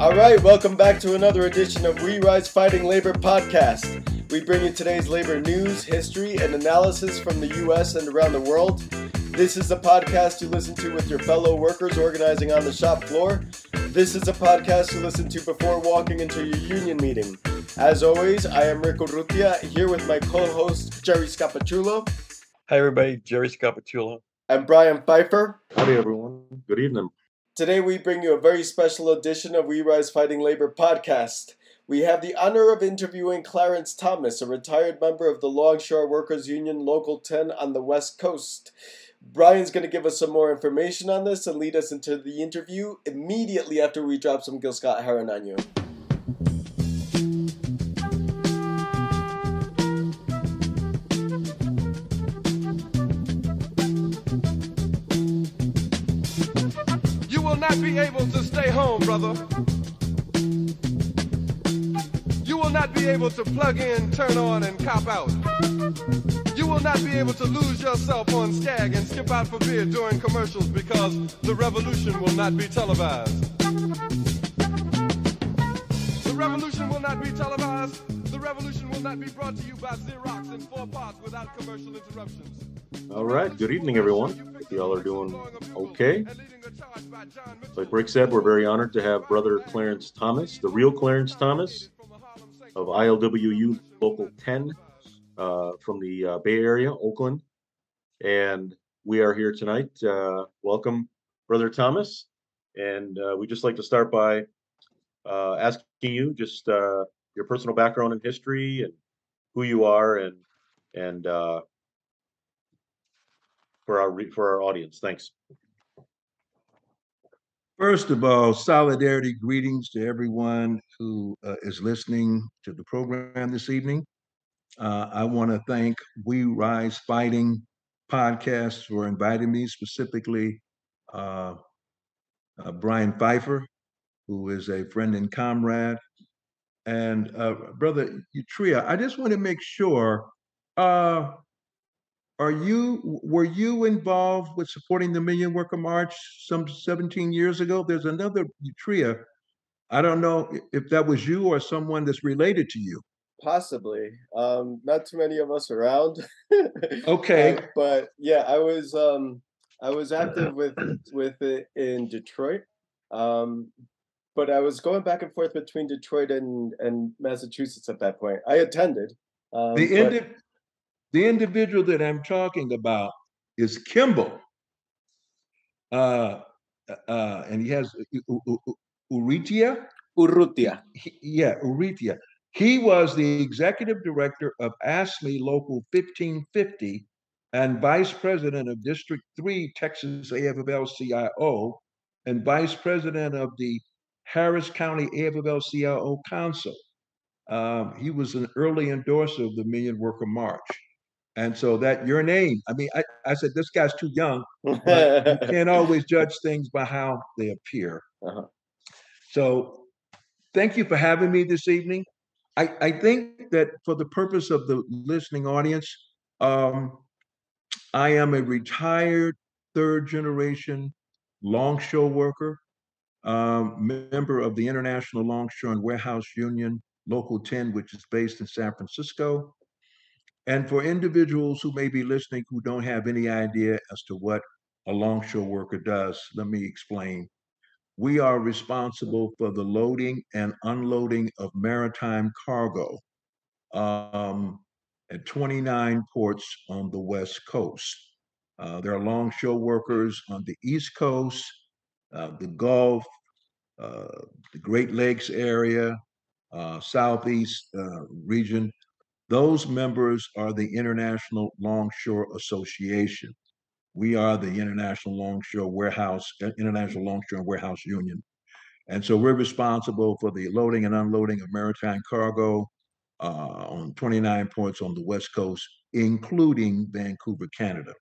All right, welcome back to another edition of We Rise Fighting Labor podcast. We bring you today's labor news, history, and analysis from the U.S. and around the world. This is a podcast you listen to with your fellow workers organizing on the shop floor. This is a podcast you listen to before walking into your union meeting. As always, I am Rick Urrutia, here with my co-host, Jerry Scapaciulo. Hi, everybody. Jerry Scapaciulo. And Brian Pfeiffer. Howdy, everyone. Good evening. Today we bring you a very special edition of We Rise Fighting Labor podcast. We have the honor of interviewing Clarence Thomas, a retired member of the Longshore Workers Union Local 10 on the West Coast. Brian's going to give us some more information on this and lead us into the interview immediately after we drop some Gil Scott-Heron on you. You will not be able to stay home, brother. You will not be able to plug in, turn on, and cop out. You will not be able to lose yourself on Skag and skip out for beer during commercials because the revolution will not be televised. The revolution will not be televised. The revolution will not be brought to you by Xerox in 4 parts without commercial interruptions. All right. Good evening, everyone. Hope y'all are doing okay. Like Rick said, we're very honored to have Brother Clarence Thomas, the real Clarence Thomas of ILWU Local 10 from the Bay Area, Oakland. And we are here tonight. Welcome, Brother Thomas. And we'd just like to start by asking you just your personal background and history and who you are and for our audience. Thanks. First of all, solidarity greetings to everyone who is listening to the program this evening. I want to thank We Rise Fighting podcast for inviting me, specifically Brian Pfeiffer, who is a friend and comrade. And Brother Utria, I just want to make sure, were you involved with supporting the Million Worker March some 17 years ago? There's another Utria. I don't know if that was you or someone that's related to you. Possibly. Not too many of us around. Okay. But yeah, I was active with it in Detroit. But I was going back and forth between Detroit and Massachusetts at that point. I attended. The individual that I'm talking about is Kimball. And he has Urrutia. Urrutia. Urrutia. He was the executive director of ASME Local 1550 and vice president of District 3 Texas AFL-CIO and vice president of the Harris County AFL-CIO Council. He was an early endorser of the Million Worker March. And so that your name, I mean, I said, this guy's too young, but you can't always judge things by how they appear. Uh-huh. So thank you for having me this evening. I think that for the purpose of the listening audience, I am a retired third generation longshore worker, member of the International Longshore and Warehouse Union, Local 10, which is based in San Francisco. And for individuals who may be listening who don't have any idea as to what a longshore worker does, let me explain. We are responsible for the loading and unloading of maritime cargo at 29 ports on the West Coast. There are longshore workers on the East Coast, the Gulf, the Great Lakes area, Southeast region. Those members are the International Longshore Association. We are the International Longshore and Warehouse Union. And so we're responsible for the loading and unloading of maritime cargo on 29 ports on the West Coast, including Vancouver, Canada.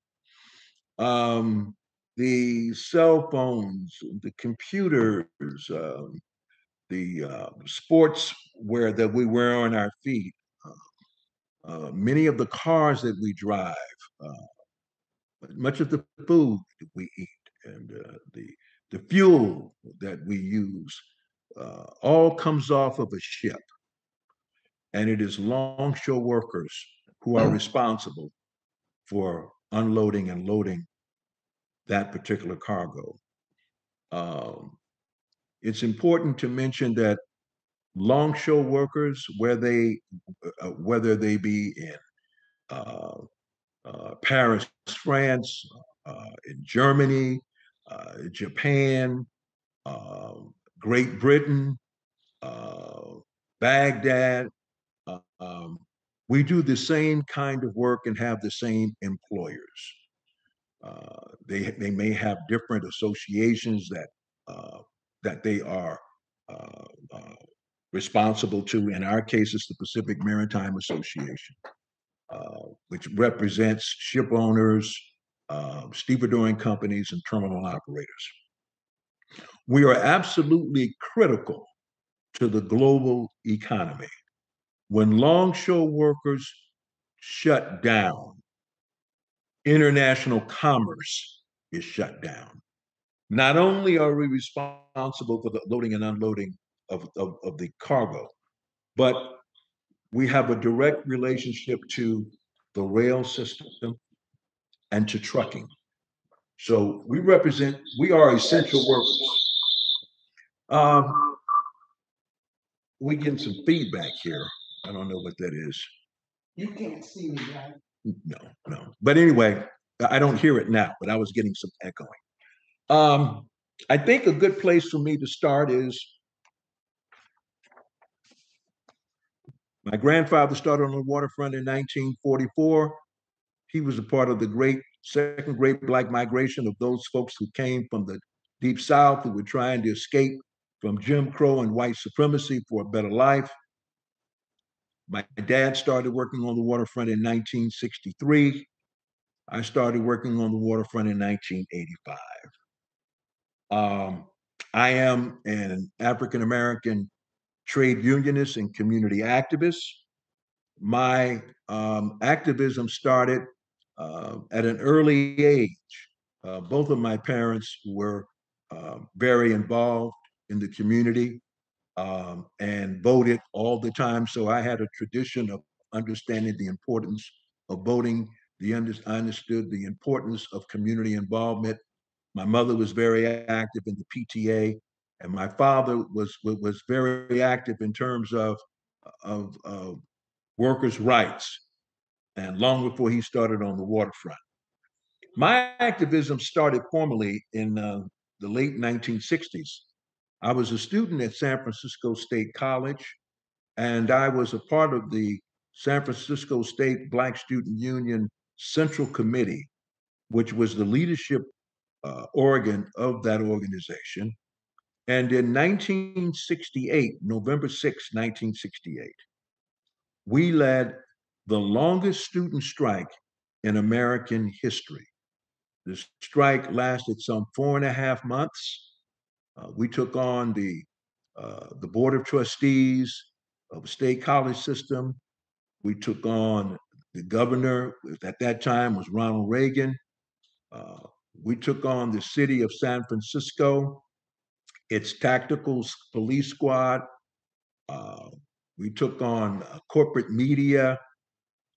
The cell phones, the computers, the sports wear that we wear on our feet, many of the cars that we drive, much of the food that we eat and the fuel that we use all comes off of a ship, and it is longshore workers who are responsible for unloading and loading that particular cargo. Um, it's important to mention that longshore workers, whether they be in uh, Paris, France, in Germany, Japan, uh, Great Britain, uh, Baghdad. We do the same kind of work and have the same employers. They may have different associations that they are uh, uh, responsible to. In our case, it's the Pacific Maritime Association, which represents ship owners, stevedoring companies, and terminal operators. We are absolutely critical to the global economy. When longshore workers shut down, international commerce is shut down. Not only are we responsible for the loading and unloading of the cargo, but we have a direct relationship to the rail system and to trucking. So we are essential workers. Um, we getting some feedback here. I don't know what that is. You can't see me, right? No, no. But anyway, I don't hear it now, but I was getting some echoing. I think a good place for me to start is my grandfather started on the waterfront in 1944. He was a part of the second great Black migration of those folks who came from the Deep South, who were trying to escape from Jim Crow and white supremacy for a better life. My dad started working on the waterfront in 1963. I started working on the waterfront in 1985. I am an African American trade unionist and community activist. My activism started at an early age. Both of my parents were very involved in the community and voted all the time. So I had a tradition of understanding the importance of voting. I understood the importance of community involvement. My mother was very active in the PTA, and my father was very active in terms of workers' rights, and long before he started on the waterfront. My activism started formally in the late 1960s. I was a student at San Francisco State College, and I was a part of the San Francisco State Black Student Union Central Committee, which was the leadership organ of that organization. And in 1968, November 6, 1968, we led the longest student strike in American history. The strike lasted some 4.5 months. We took on the Board of Trustees of the State College System. We took on the governor, at that time was Ronald Reagan. Uh, we took on the city of San Francisco, its tactical police squad. Uh, we took on corporate media.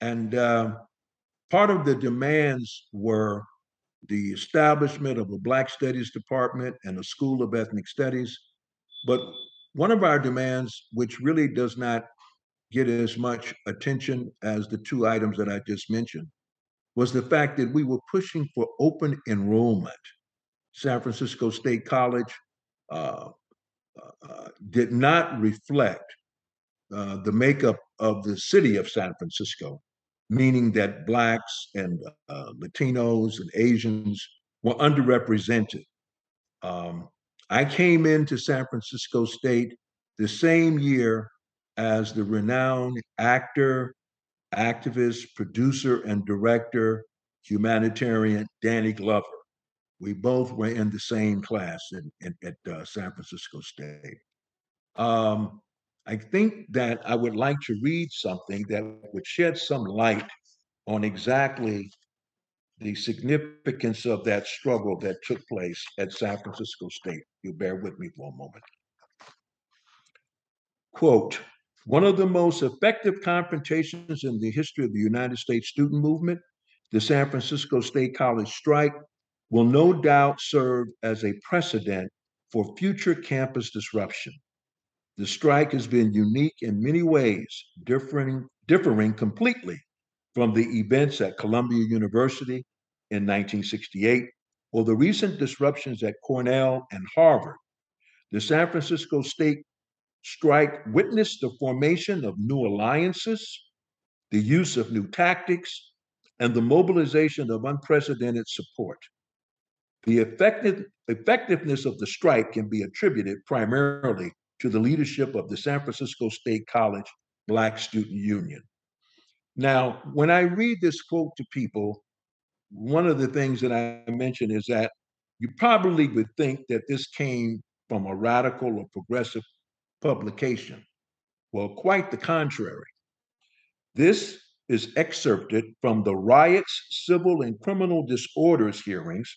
And part of the demands were the establishment of a Black Studies Department and a School of Ethnic Studies. But one of our demands, which really does not get as much attention as the two items that I just mentioned, was the fact that we were pushing for open enrollment. San Francisco State College uh, did not reflect the makeup of the city of San Francisco, meaning that Blacks and Latinos and Asians were underrepresented. Um, I came into San Francisco State the same year as the renowned actor, activist, producer, and director, humanitarian Danny Glover. We both were in the same class at San Francisco State. Um, I think that I would like to read something that would shed some light on exactly the significance of that struggle that took place at San Francisco State. You bear with me for a moment. Quote, one of the most effective confrontations in the history of the United States student movement, the San Francisco State College strike, will no doubt serve as a precedent for future campus disruption. The strike has been unique in many ways, differing completely from the events at Columbia University in 1968 or the recent disruptions at Cornell and Harvard. The San Francisco State strike witnessed the formation of new alliances, the use of new tactics, and the mobilization of unprecedented support. The effectiveness of the strike can be attributed primarily to the leadership of the San Francisco State College Black Student Union. Now, when I read this quote to people, one of the things that I mentioned is that you probably would think that this came from a radical or progressive publication. Well, quite the contrary. This is excerpted from the Riots, Civil, and Criminal Disorders hearings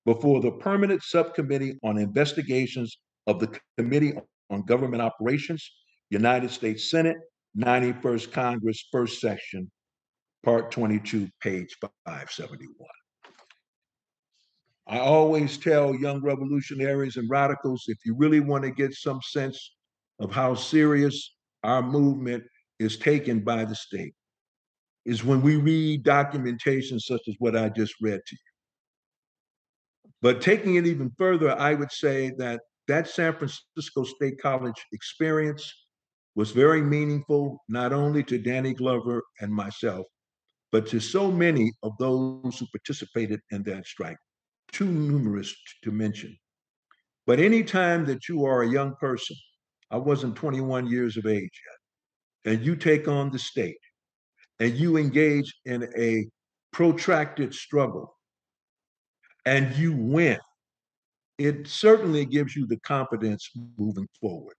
before the Permanent Subcommittee on Investigations of the Committee on Government Operations, United States Senate, 91st Congress, First Section, Part 22, page 571. I always tell young revolutionaries and radicals, if you really want to get some sense of how serious our movement is taken by the state, is when we read documentation such as what I just read to you. But taking it even further, I would say that that San Francisco State College experience was very meaningful, not only to Danny Glover and myself, but to so many of those who participated in that strike, too numerous to mention. But anytime that you are a young person, I wasn't 21 years of age yet, and you take on the state and you engage in a protracted struggle and you win, it certainly gives you the confidence moving forward.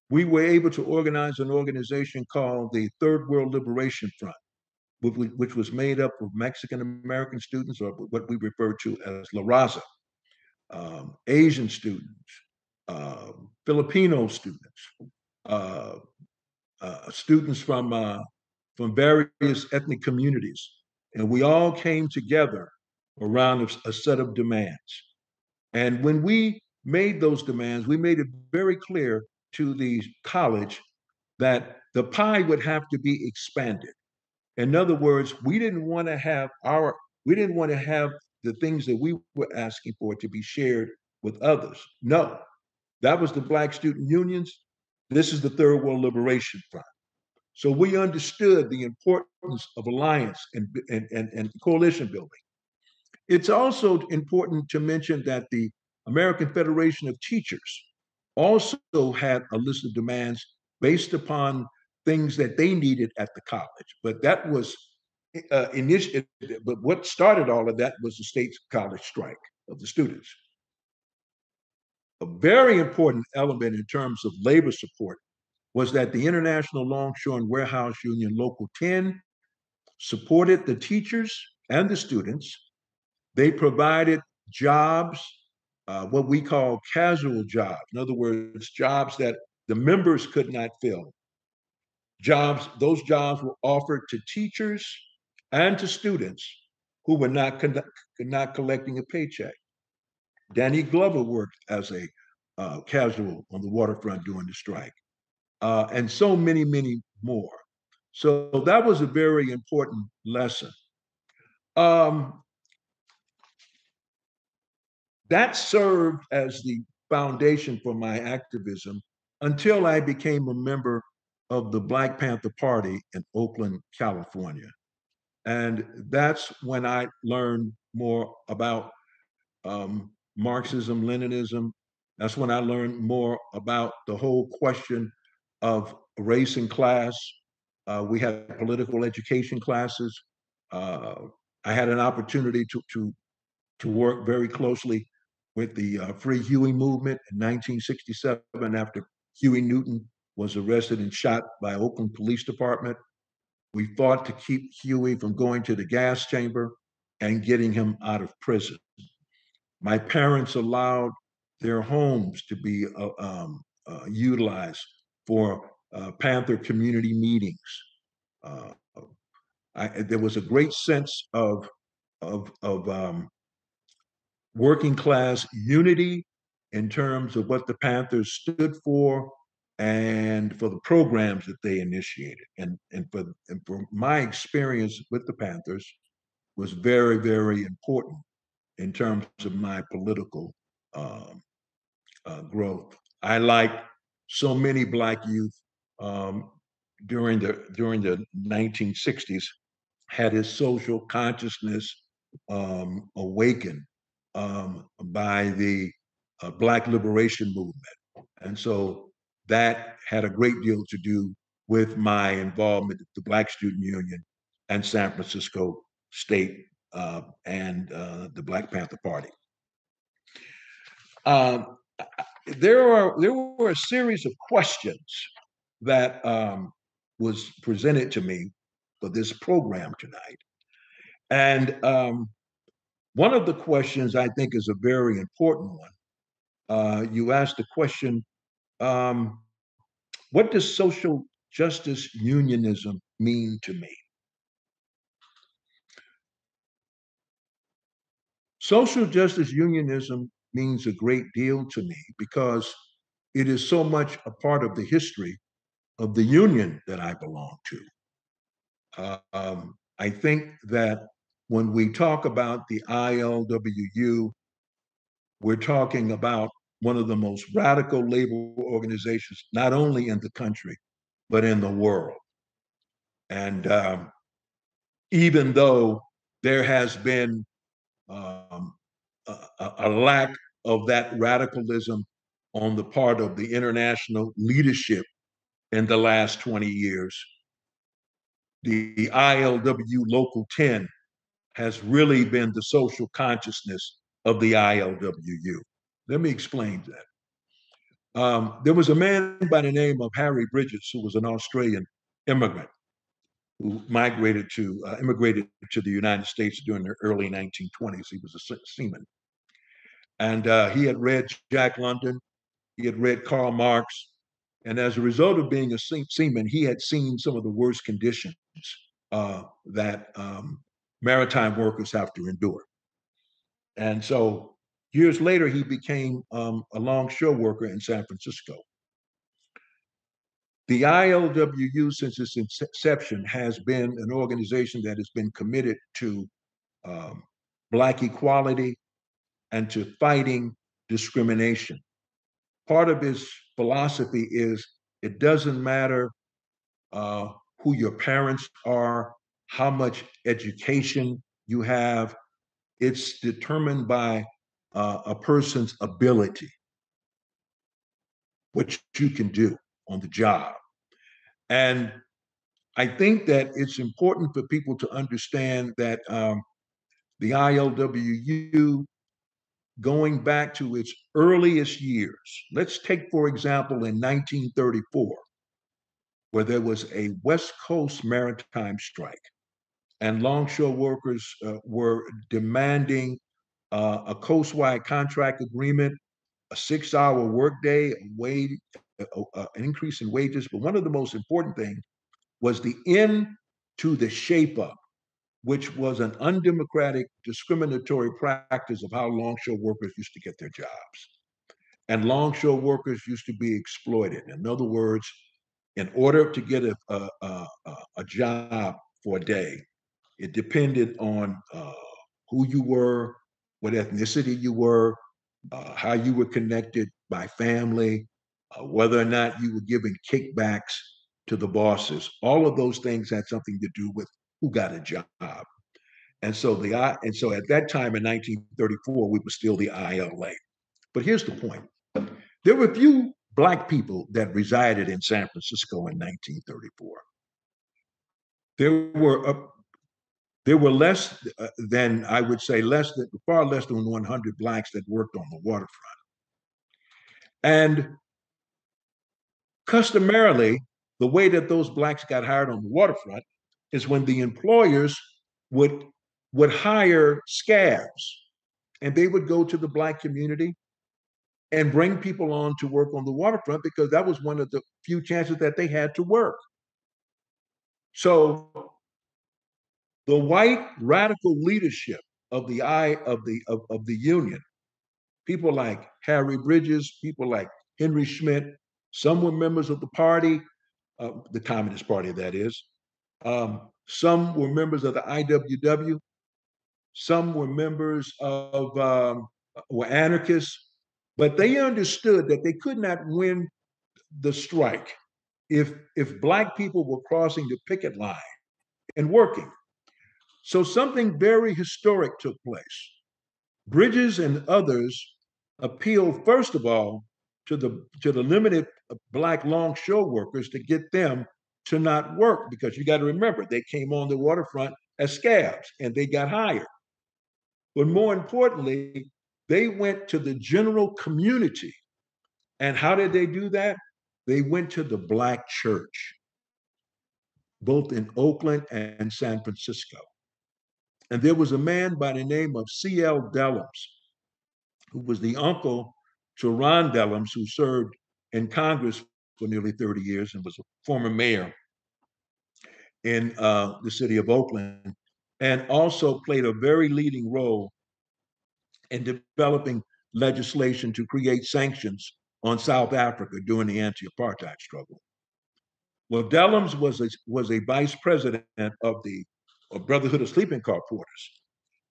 We were able to organize an organization called the Third World Liberation Front, which was made up of Mexican American students, or what we refer to as La Raza, Asian students, Filipino students, uh, students from various ethnic communities. And we all came together around a set of demands. And when we made those demands, we made it very clear to the college that the pie would have to be expanded. In other words, we didn't want to have the things that we were asking for to be shared with others. No, that was the Black Student Unions. This is the Third World Liberation Front. So we understood the importance of alliance and coalition building. It's also important to mention that the American Federation of Teachers also had a list of demands based upon things that they needed at the college. But that was but what started all of that was the state college strike of the students. A very important element in terms of labor support was that the International Longshore and Warehouse Union Local 10 supported the teachers and the students. They provided jobs, what we call casual jobs. In other words, jobs that the members could not fill. Those jobs were offered to teachers and to students who were not collecting a paycheck. Danny Glover worked as a casual on the waterfront during the strike, and so many, many more. So that was a very important lesson. That served as the foundation for my activism until I became a member of the Black Panther Party in Oakland, California. And that's when I learned more about Marxism, Leninism. That's when I learned more about the whole question of race and class. We had political education classes. I had an opportunity to work very closely with the Free Huey movement in 1967 after Huey Newton was arrested and shot by Oakland Police Department. We fought to keep Huey from going to the gas chamber. and getting him out of prison. My parents allowed their homes to be utilized for Panther community meetings. Uh, there was a great sense of working class unity in terms of what the Panthers stood for and for the programs that they initiated. And for my experience with the Panthers was very, very important in terms of my political um, growth. I, like so many Black youth um, during the 1960s, had his social consciousness awakened by the Black liberation movement. And so that had a great deal to do with my involvement at the Black Student Union and San Francisco State and the Black Panther Party. Um, there were a series of questions that was presented to me for this program tonight. And one of the questions I think is a very important one. You asked the question, what does social justice unionism mean to me? Social justice unionism means a great deal to me because it is so much a part of the history of the union that I belong to. I think that when we talk about the ILWU, we're talking about one of the most radical labor organizations, not only in the country, but in the world. And even though there has been um, a lack of that radicalism on the part of the international leadership in the last 20 years, the ILWU Local 10 has really been the social consciousness of the ILWU. Let me explain that. There was a man by the name of Harry Bridges, who was an Australian immigrant who immigrated to the United States during the early 1920s. He was a seaman. And he had read Jack London, he had read Karl Marx, and as a result of being a seaman, he had seen some of the worst conditions that maritime workers have to endure. And so years later, he became a longshore worker in San Francisco. The ILWU, since its inception, has been an organization that has been committed to um, Black equality and to fighting discrimination. Part of his philosophy is it doesn't matter who your parents are, how much education you have, it's determined by a person's ability, what you can do on the job. And I think that it's important for people to understand that the ILWU, going back to its earliest years, let's take, for example, in 1934, where there was a West Coast maritime strike, and longshore workers were demanding a coastwide contract agreement, a 6-hour workday, an increase in wages. But one of the most important things was the end to the shape up, which was an undemocratic, discriminatory practice of how longshore workers used to get their jobs. And longshore workers used to be exploited. In other words, in order to get a job for a day, it depended on who you were, what ethnicity you were, how you were connected by family, whether or not you were giving kickbacks to the bosses. All of those things had something to do with who got a job. And so at that time in 1934, we were still the ILA. But here's the point. There were few Black people that resided in San Francisco in 1934. There were less than, I would say, far less than 100 Blacks that worked on the waterfront. And customarily, the way that those Blacks got hired on the waterfront is when the employers would would hire scabs, and they would go to the Black community and bring people on to work on the waterfront because that was one of the few chances that they had to work. So the white radical leadership of the union, people like Harry Bridges, people like Henry Schmidt, some were members of the party, the Communist Party, that is. Some were members of the IWW. Some were members of, were anarchists, but they understood that they could not win the strike if Black people were crossing the picket line and working. So something very historic took place. Bridges and others appealed, first of all, to the limited Black longshore workers to get them to not work, because you got to remember, they came on the waterfront as scabs and they got hired. But more importantly, they went to the general community. And how did they do that? They went to the Black church, both in Oakland and San Francisco. And there was a man by the name of C.L. Dellums, who was the uncle to Ron Dellums, who served in Congress for nearly 30 years and was a former mayor in the city of Oakland, and also played a very leading role in developing legislation to create sanctions on South Africa during the anti-apartheid struggle. Well, Dellums was a vice president of the Brotherhood of Sleeping Car Porters,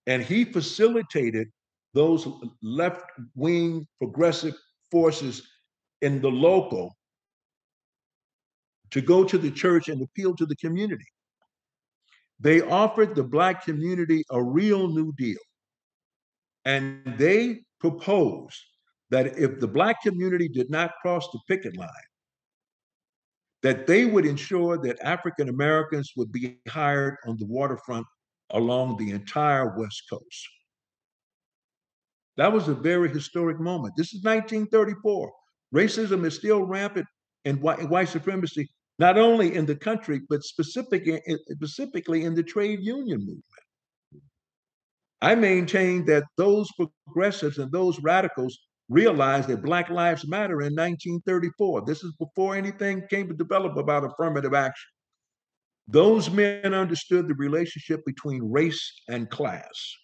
and he facilitated those left-wing progressive forces in the local to go to the church and appeal to the community. They offered the Black community a real New Deal, and they proposed that if the Black community did not cross the picket line, that they would ensure that African Americans would be hired on the waterfront along the entire West Coast. That was a very historic moment. This is 1934. Racism is still rampant and white supremacy, not only in the country, but specifically in the trade union movement. I maintain that those progressives and those radicals realized that Black Lives Matter in 1934. This is before anything came to develop about affirmative action. Those men understood the relationship between race and class.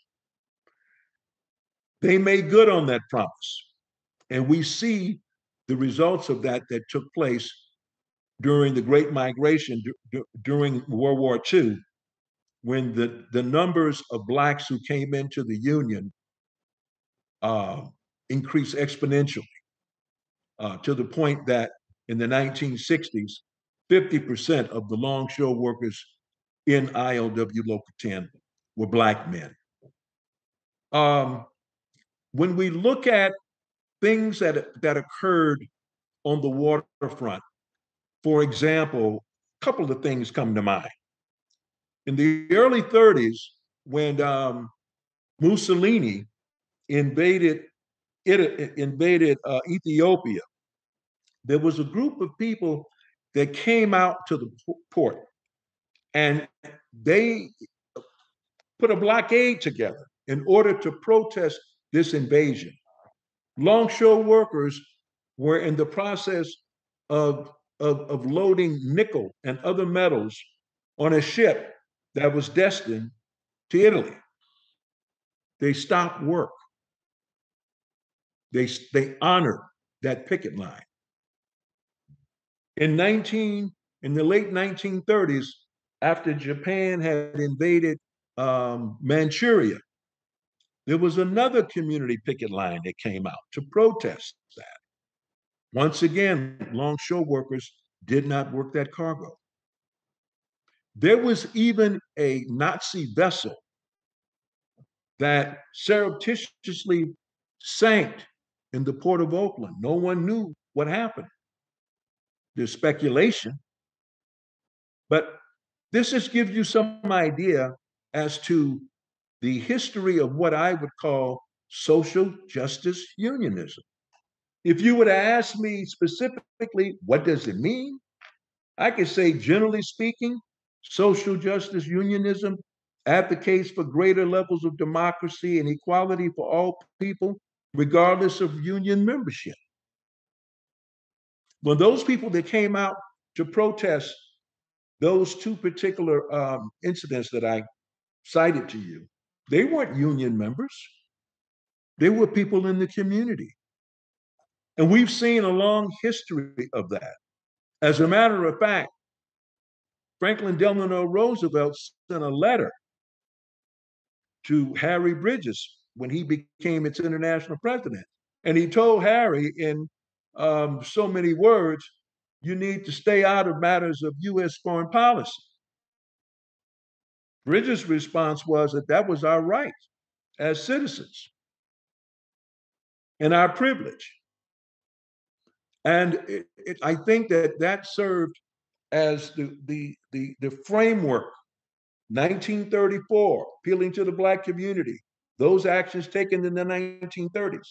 They made good on that promise. And we see the results of that took place during the Great Migration during World War II, when the numbers of Blacks who came into the Union increased exponentially to the point that in the 1960s, 50% of the longshore workers in ILWU Local 10 were Black men. When we look at things that occurred on the waterfront, for example, a couple of things come to mind. In the early 30s, when Mussolini invaded Ethiopia, there was a group of people that came out to the port, and they put a blockade together in order to protest this invasion. Longshore workers were in the process of loading nickel and other metals on a ship that was destined to Italy. They stopped work. They honored that picket line. In the late 1930s, after Japan had invaded Manchuria, there was another community picket line that came out to protest that. Once again, longshore workers did not work that cargo. There was even a Nazi vessel that surreptitiously sank in the port of Oakland. No one knew what happened. There's speculation, but this just gives you some idea as to the history of what I would call social justice unionism. If you were to ask me specifically, what does it mean? I could say, generally speaking, social justice unionism advocates for greater levels of democracy and equality for all people, regardless of union membership. When those people that came out to protest those two particular incidents that I cited to you, they weren't union members. They were people in the community. And we've seen a long history of that. As a matter of fact, Franklin Delano Roosevelt sent a letter to Harry Bridges when he became its international president. And he told Harry in so many words, you need to stay out of matters of U.S. foreign policy. Bridges' response was that that was our right as citizens and our privilege. And I think that that served as the framework. 1934, appealing to the Black community, those actions taken in the 1930s.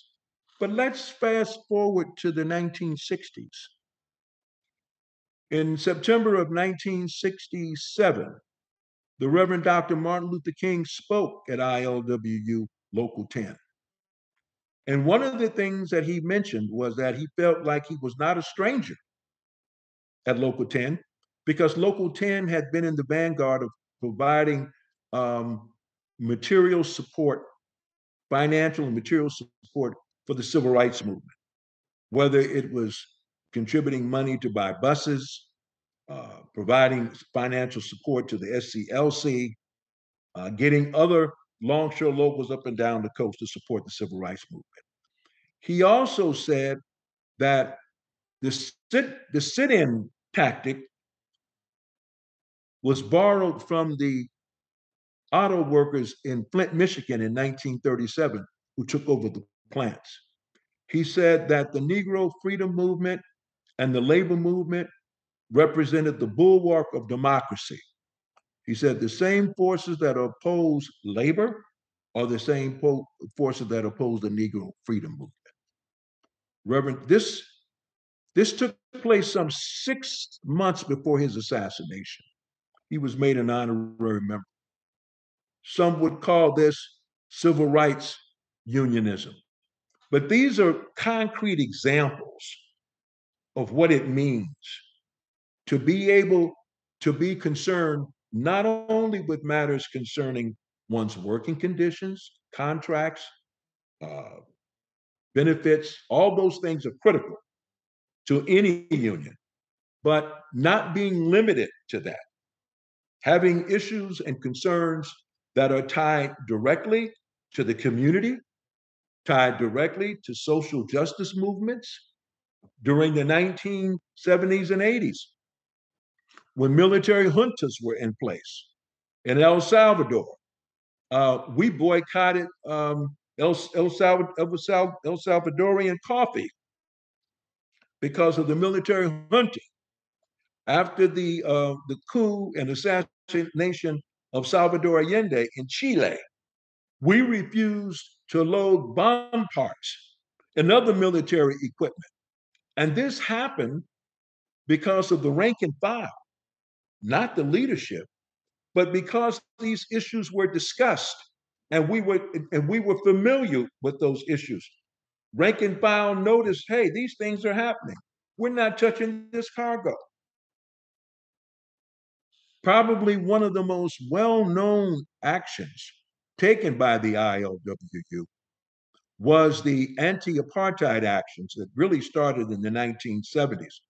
But let's fast forward to the 1960s. In September of 1967, the Reverend Dr. Martin Luther King spoke at ILWU Local 10. And one of the things that he mentioned was that he felt like he was not a stranger at Local 10 because Local 10 had been in the vanguard of providing material support, financial and material support for the civil rights movement, whether it was contributing money to buy buses, providing financial support to the SCLC, getting other longshore locals up and down the coast to support the civil rights movement. He also said that the sit-in tactic was borrowed from the auto workers in Flint, Michigan in 1937 who took over the plants. He said that the Negro freedom movement and the labor movement represented the bulwark of democracy. He said the same forces that oppose labor are the same forces that oppose the Negro freedom movement. Reverend, this took place some 6 months before his assassination. He was made an honorary member. Some would call this civil rights unionism. But these are concrete examples of what it means to be able to be concerned not only with matters concerning one's working conditions, contracts, benefits, all those things are critical to any union, but not being limited to that. Having issues and concerns that are tied directly to the community, tied directly to social justice movements during the 1970s and 80s, when military juntas were in place in El Salvador. We boycotted El Salvadorian coffee because of the military junta. After the coup and assassination of Salvador Allende in Chile, we refused to load bomb parts and other military equipment. And this happened because of the rank and file, not the leadership, but because these issues were discussed and we were familiar with those issues. Rank and file noticed, hey, these things are happening. We're not touching this cargo. Probably one of the most well-known actions taken by the ILWU was the anti-apartheid actions that really started in the 1970s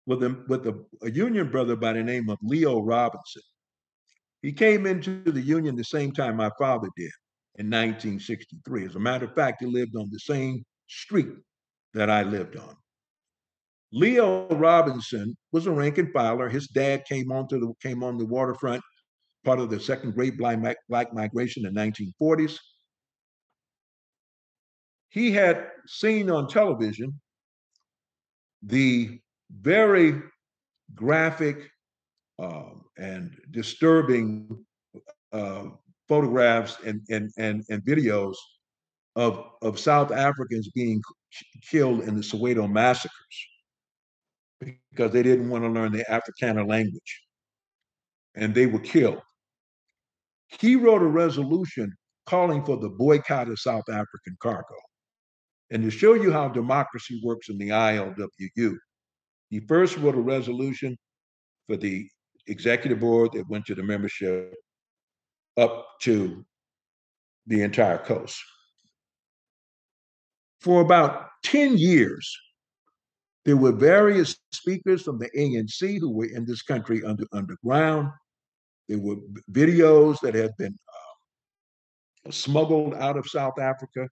with a union brother by the name of Leo Robinson. He came into the union the same time my father did in 1963. As a matter of fact, he lived on the same street that I lived on. Leo Robinson was a rank and filer. His dad came on the waterfront, part of the second great black migration in the 1940s. He had seen on television the very graphic and disturbing photographs and videos of South Africans being killed in the Soweto massacres because they didn't want to learn the Afrikaner language, and they were killed. He wrote a resolution calling for the boycott of South African cargo. And to show you how democracy works in the ILWU, he first wrote a resolution for the executive board that went to the membership up to the entire coast. For about 10 years, there were various speakers from the ANC who were in this country underground. There were videos that had been smuggled out of South Africa.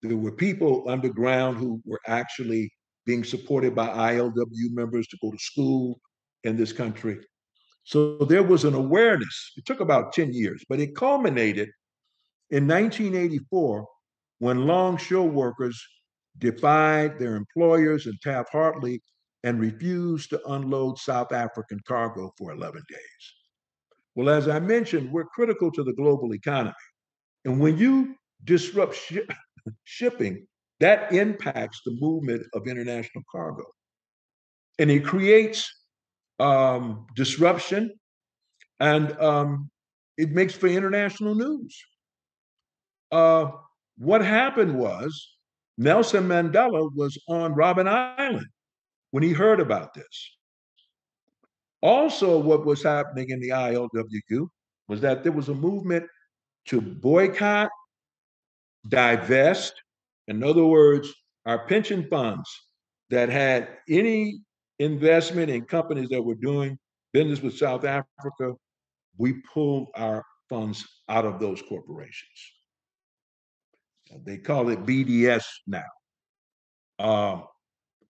There were people underground who were actually being supported by ILWU members to go to school in this country. So there was an awareness. It took about 10 years, but it culminated in 1984 when longshore workers defied their employers in Taft-Hartley and refused to unload South African cargo for 11 days. Well, as I mentioned, we're critical to the global economy. And when you disrupt shipping, that impacts the movement of international cargo. And it creates disruption, and it makes for international news. What happened was Nelson Mandela was on Robben Island when he heard about this. Also, what was happening in the ILWU was that there was a movement to boycott, divest. In other words, our pension funds that had any investment in companies that were doing business with South Africa, we pulled our funds out of those corporations. They call it BDS now.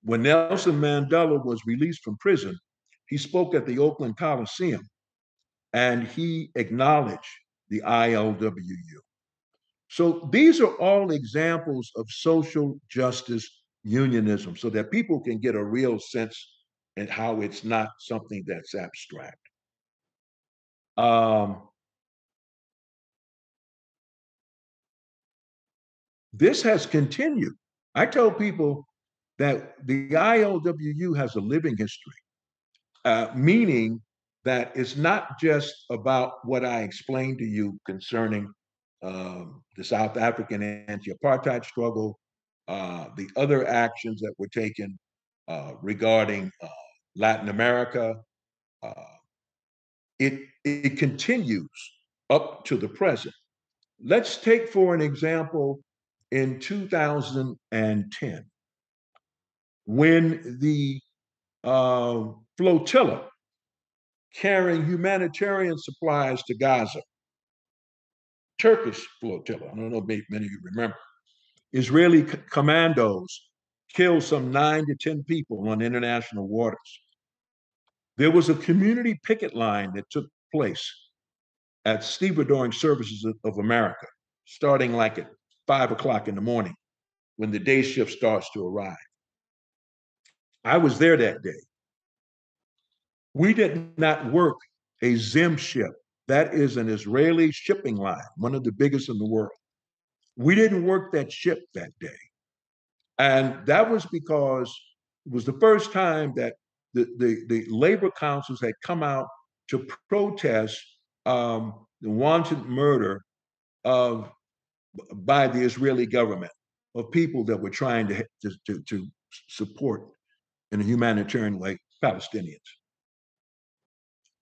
When Nelson Mandela was released from prison, he spoke at the Oakland Coliseum and he acknowledged the ILWU. So these are all examples of social justice unionism so that people can get a real sense and how it's not something that's abstract. This has continued. I tell people that the ILWU has a living history, meaning that it's not just about what I explained to you concerning the South African anti-apartheid struggle, the other actions that were taken regarding Latin America. It continues up to the present. Let's take, for an example, in 2010, when the flotilla carrying humanitarian supplies to Gaza, Turkish flotilla, I don't know if many of you remember, Israeli commandos killed some 9 to 10 people on international waters. There was a community picket line that took place at Stevedoring Services of America, starting like at 5 o'clock in the morning when the day shift starts to arrive. I was there that day. We did not work a Zim ship. That is an Israeli shipping line, one of the biggest in the world. We didn't work that ship that day. And that was because it was the first time that the labor councils had come out to protest the wanton murder by the Israeli government of people that were trying to support in a humanitarian way Palestinians.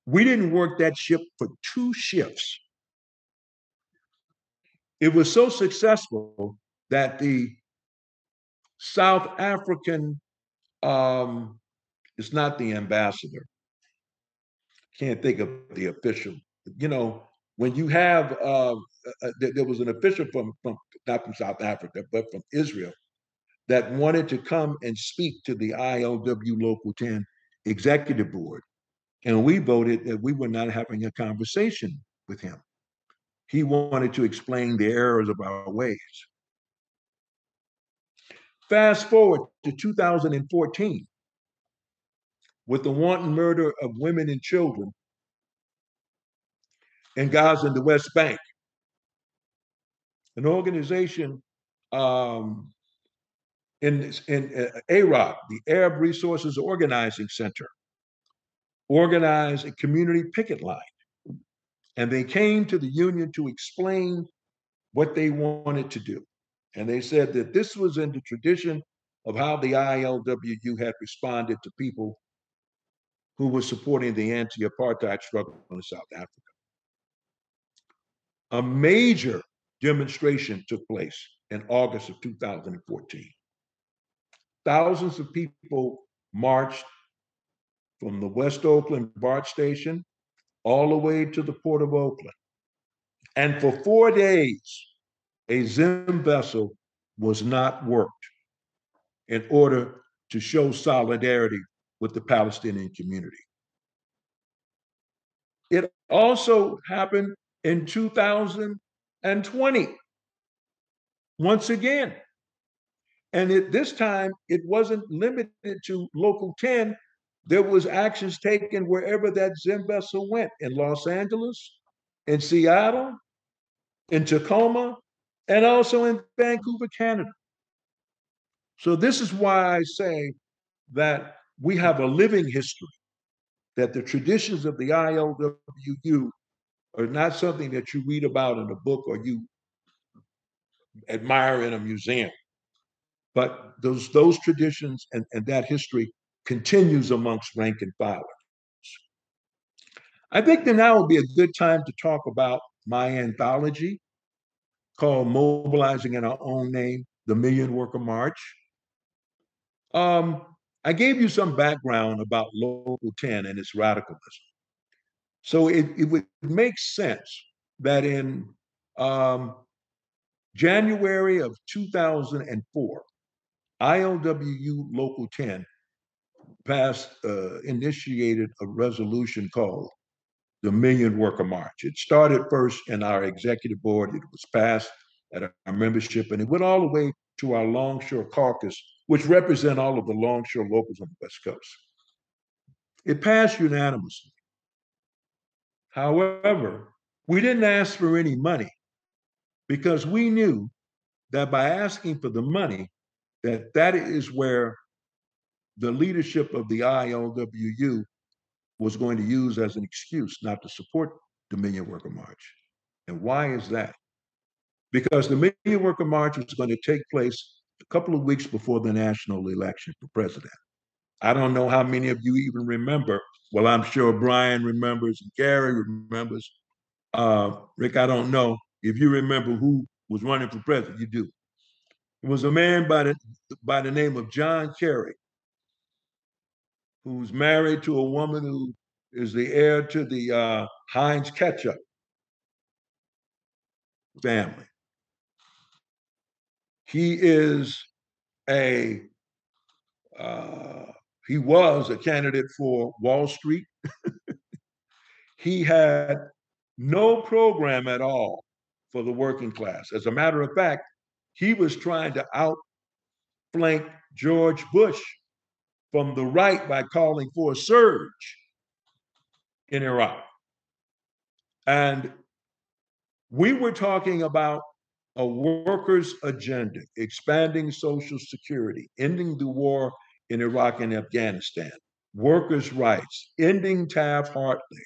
We didn't work that ship for 2 shifts. It was so successful that the South African, it's not the ambassador, can't think of the official. You know, when you have, there was an official from not from South Africa, but from Israel, that wanted to come and speak to the ILW Local 10 executive board. And we voted that we were not having a conversation with him. He wanted to explain the errors of our ways. Fast forward to 2014, with the wanton murder of women and children in Gaza and the West Bank. An organization in AROC, the Arab Resources Organizing Center, organized a community picket line And they came to the union to explain what they wanted to do. And they said that this was in the tradition of how the ILWU had responded to people who were supporting the anti-apartheid struggle in South Africa. A major demonstration took place in August of 2014. Thousands of people marched from the West Oakland BART station all the way to the Port of Oakland. And for 4 days, a Zim vessel was not worked in order to show solidarity with the Palestinian community. It also happened in 2020, once again. And this time, it wasn't limited to Local 10. There was actions taken wherever that Zim vessel went, in Los Angeles, in Seattle, in Tacoma, and also in Vancouver, Canada. So this is why I say that we have a living history, that the traditions of the ILWU are not something that you read about in a book or you admire in a museum. But those traditions and that history continues amongst rank and filers. I think that now would be a good time to talk about my anthology called Mobilizing in Our Own Name, the Million Worker March. I gave you some background about Local 10 and its radicalism. So it would make sense that in January of 2004, ILWU Local 10 initiated a resolution called the Million Worker March. It started first in our executive board. It was passed at our membership, and it went all the way to our Longshore caucus, which represent all of the Longshore locals on the West Coast. It passed unanimously. However, we didn't ask for any money because we knew that by asking for the money, that is where the leadership of the ILWU was going to use as an excuse not to support the Million Worker March. And why is that? Because the Million Worker March was going to take place a couple of weeks before the national election for president. I don't know how many of you even remember. Well, I'm sure Brian remembers and Gary remembers. Rick, I don't know if you remember who was running for president. You do. It was a man by the name of John Kerry, who's married to a woman who is the heir to the Heinz ketchup family. He was a candidate for Wall Street. He had no program at all for the working class. As a matter of fact, he was trying to outflank George Bush from the right by calling for a surge in Iraq. And we were talking about a workers' agenda, expanding Social Security, ending the war in Iraq and Afghanistan, workers' rights, ending Taft-Hartley,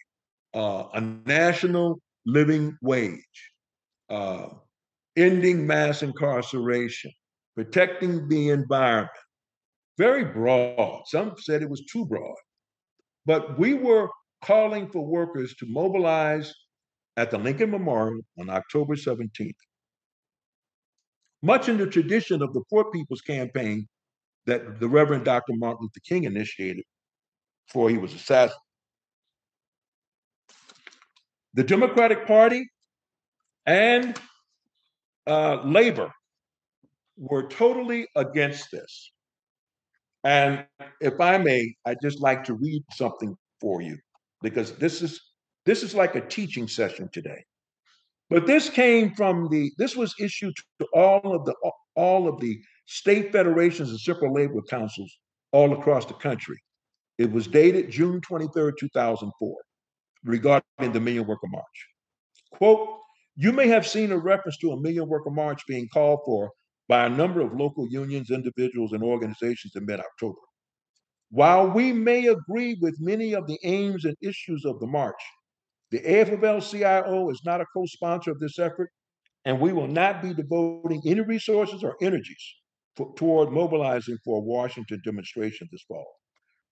a national living wage, ending mass incarceration, protecting the environment. Very broad. Some said it was too broad. But we were calling for workers to mobilize at the Lincoln Memorial on October 17th. Much in the tradition of the Poor People's Campaign that the Reverend Dr. Martin Luther King initiated before he was assassinated. The Democratic Party and Labor were totally against this. And if I may, I'd just like to read something for you, because this is like a teaching session today. But this was issued to all of the state federations and separate labor councils all across the country. It was dated June 23rd, 2004, regarding the Million Worker March. Quote, "You may have seen a reference to a Million Worker March being called for by a number of local unions, individuals, and organizations in mid-October. While we may agree with many of the aims and issues of the march, The AFL-CIO is not a co-sponsor of this effort, and we will not be devoting any resources or energies toward mobilizing for a Washington demonstration this fall.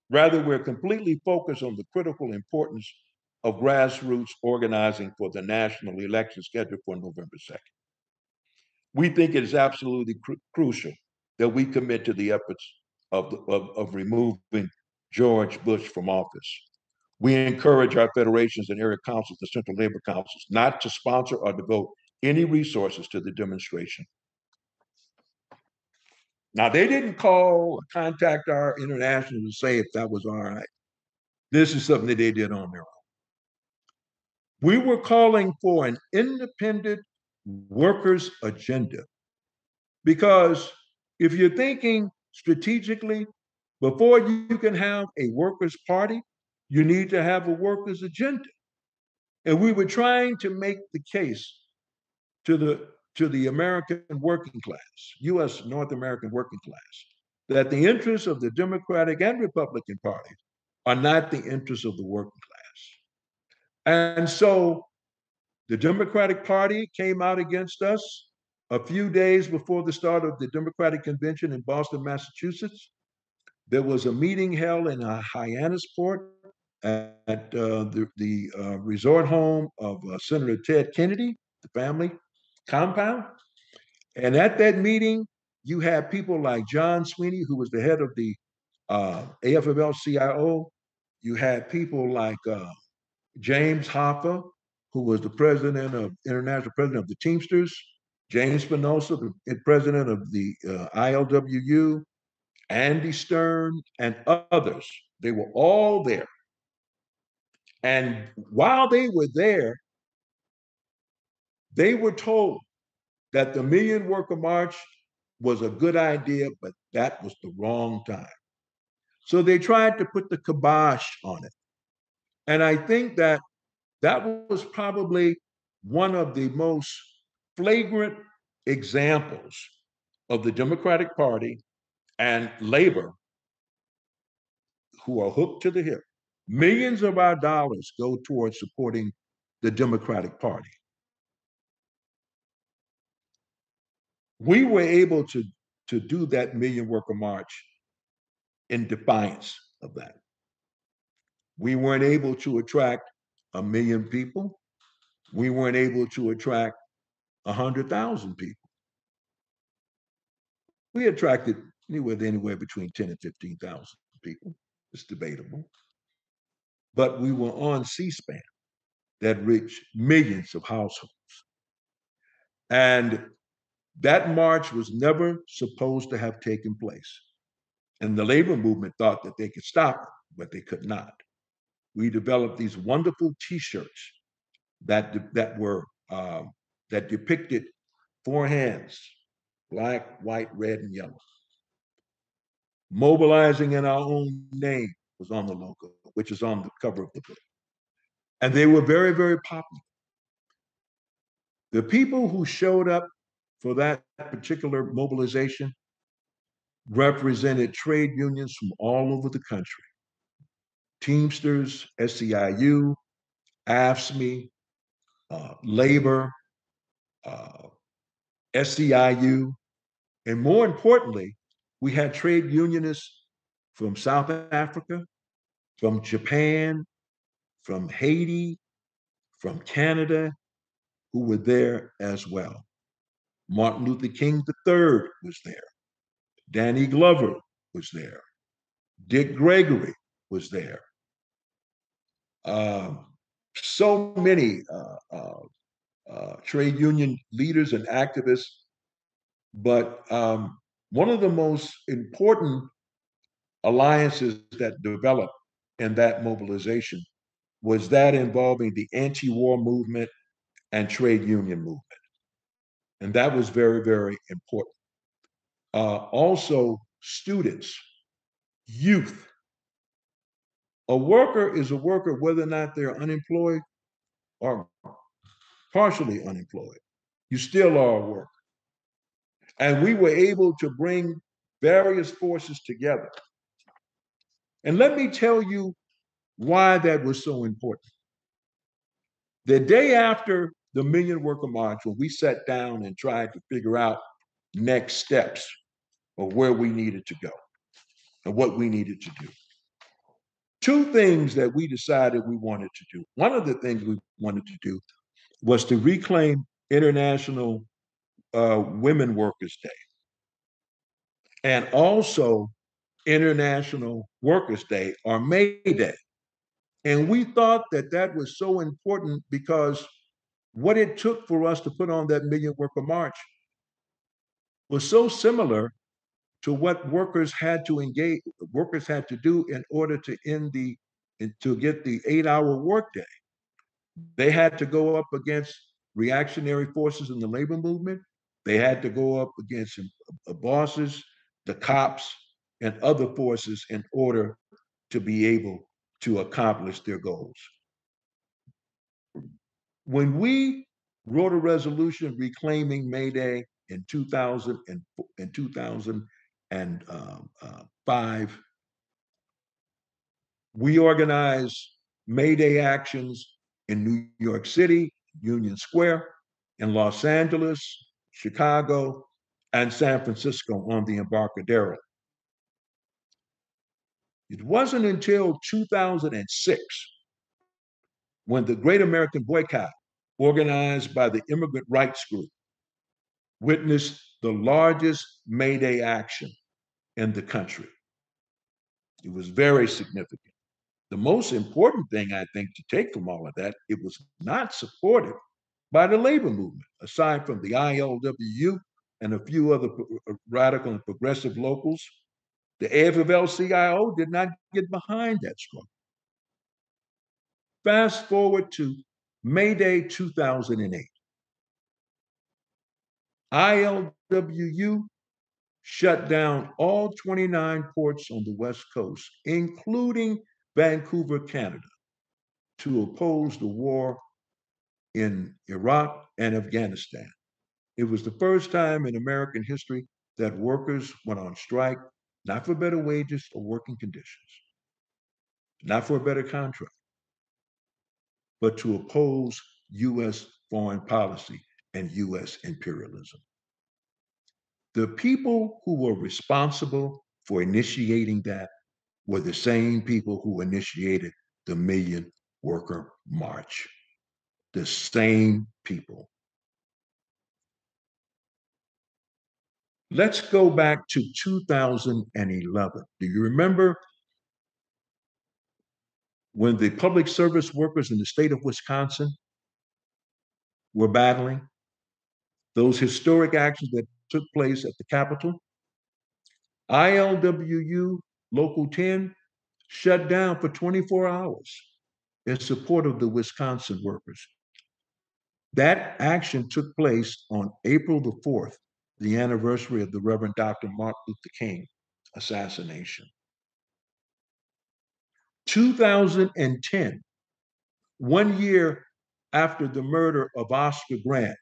Rather, we're completely focused on the critical importance of grassroots organizing for the national election scheduled for November 2nd. We think it is absolutely crucial that we commit to the efforts of removing George Bush from office. We encourage our federations and area councils, the Central Labor Councils, not to sponsor or devote any resources to the demonstration. Now, they didn't call or contact our international to say if that was all right. This is something that they did on their own. We were calling for an independent workers' agenda because if you're thinking strategically, before you can have a workers' party, you need to have a workers' agenda. And we were trying to make the case to the American working class, U.S. North American working class, that the interests of the Democratic and Republican parties are not the interests of the working class. And so the Democratic Party came out against us a few days before the start of the Democratic Convention in Boston, Massachusetts. There was a meeting held in Hyannisport at the resort home of Senator Ted Kennedy, the family compound. And at that meeting, you had people like John Sweeney, who was the head of the AFL-CIO. You had people like James Hoffa, who was the international president of the Teamsters, James Spinoza, the president of the ILWU, Andy Stern, and others. They were all there. And while they were there, they were told that the Million Worker March was a good idea, but that was the wrong time. So they tried to put the kibosh on it. And I think that was probably one of the most flagrant examples of the Democratic Party and labor who are hooked to the hip. Millions of our dollars go towards supporting the Democratic Party. We were able to do that Million Worker March in defiance of that. We weren't able to attract 1 million people. We weren't able to attract 100,000 people. We attracted anywhere between 10 and 15,000 people. It's debatable. But we were on C-SPAN that reached millions of households. And that march was never supposed to have taken place. And the labor movement thought that they could stop it, but they could not. We developed these wonderful T-shirts that depicted 4 hands: black, white, red, and yellow. Mobilizing in our own name was on the logo, which is on the cover of the book. And they were very, very popular. The people who showed up for that particular mobilization represented trade unions from all over the country. Teamsters, SEIU, AFSCME, labor, SEIU, and more importantly, we had trade unionists from South Africa, from Japan, from Haiti, from Canada, who were there as well. Martin Luther King III was there. Danny Glover was there. Dick Gregory was there. So many trade union leaders and activists. But one of the most important alliances that developed in that mobilization was that involving the anti-war movement and trade union movement. And that was very, very important. Also, students, youth. A worker is a worker whether or not they're unemployed or partially unemployed. You still are a worker. And we were able to bring various forces together. And let me tell you why that was so important. The day after the Million Worker March, when we sat down and tried to figure out next steps of where we needed to go and what we needed to do, two things that we decided we wanted to do. One of the things we wanted to do was to reclaim International Women Workers Day and also International Workers Day or May Day. And we thought that that was so important because what it took for us to put on that Million Worker March was so similar to what workers had to do in order to get the 8-hour workday. They had to go up against reactionary forces in the labor movement. They had to go up against bosses, the cops, and other forces in order to be able to accomplish their goals. When we wrote a resolution reclaiming May Day in 2005, we organized May Day actions in New York City, Union Square, in Los Angeles, Chicago, and San Francisco on the Embarcadero. It wasn't until 2006 when the Great American Boycott, organized by the Immigrant Rights Group, witnessed the largest May Day action in the country. It was very significant. The most important thing, I think, to take from all of that, it was not supported by the labor movement, aside from the ILWU and a few other radical and progressive locals. The AFL-CIO did not get behind that struggle. Fast forward to May Day 2008. ILWU shut down all 29 ports on the West Coast, including Vancouver, Canada, to oppose the war in Iraq and Afghanistan. It was the first time in American history that workers went on strike, not for better wages or working conditions, not for a better contract, but to oppose US foreign policy and US imperialism. The people who were responsible for initiating that were the same people who initiated the Million Worker March. The same people. Let's go back to 2011. Do you remember when the public service workers in the state of Wisconsin were battling those historic actions that took place at the Capitol? ILWU Local 10 shut down for 24 hours in support of the Wisconsin workers. That action took place on April the 4th, the anniversary of the Reverend Dr. Martin Luther King assassination. 2010, 1 year after the murder of Oscar Grant,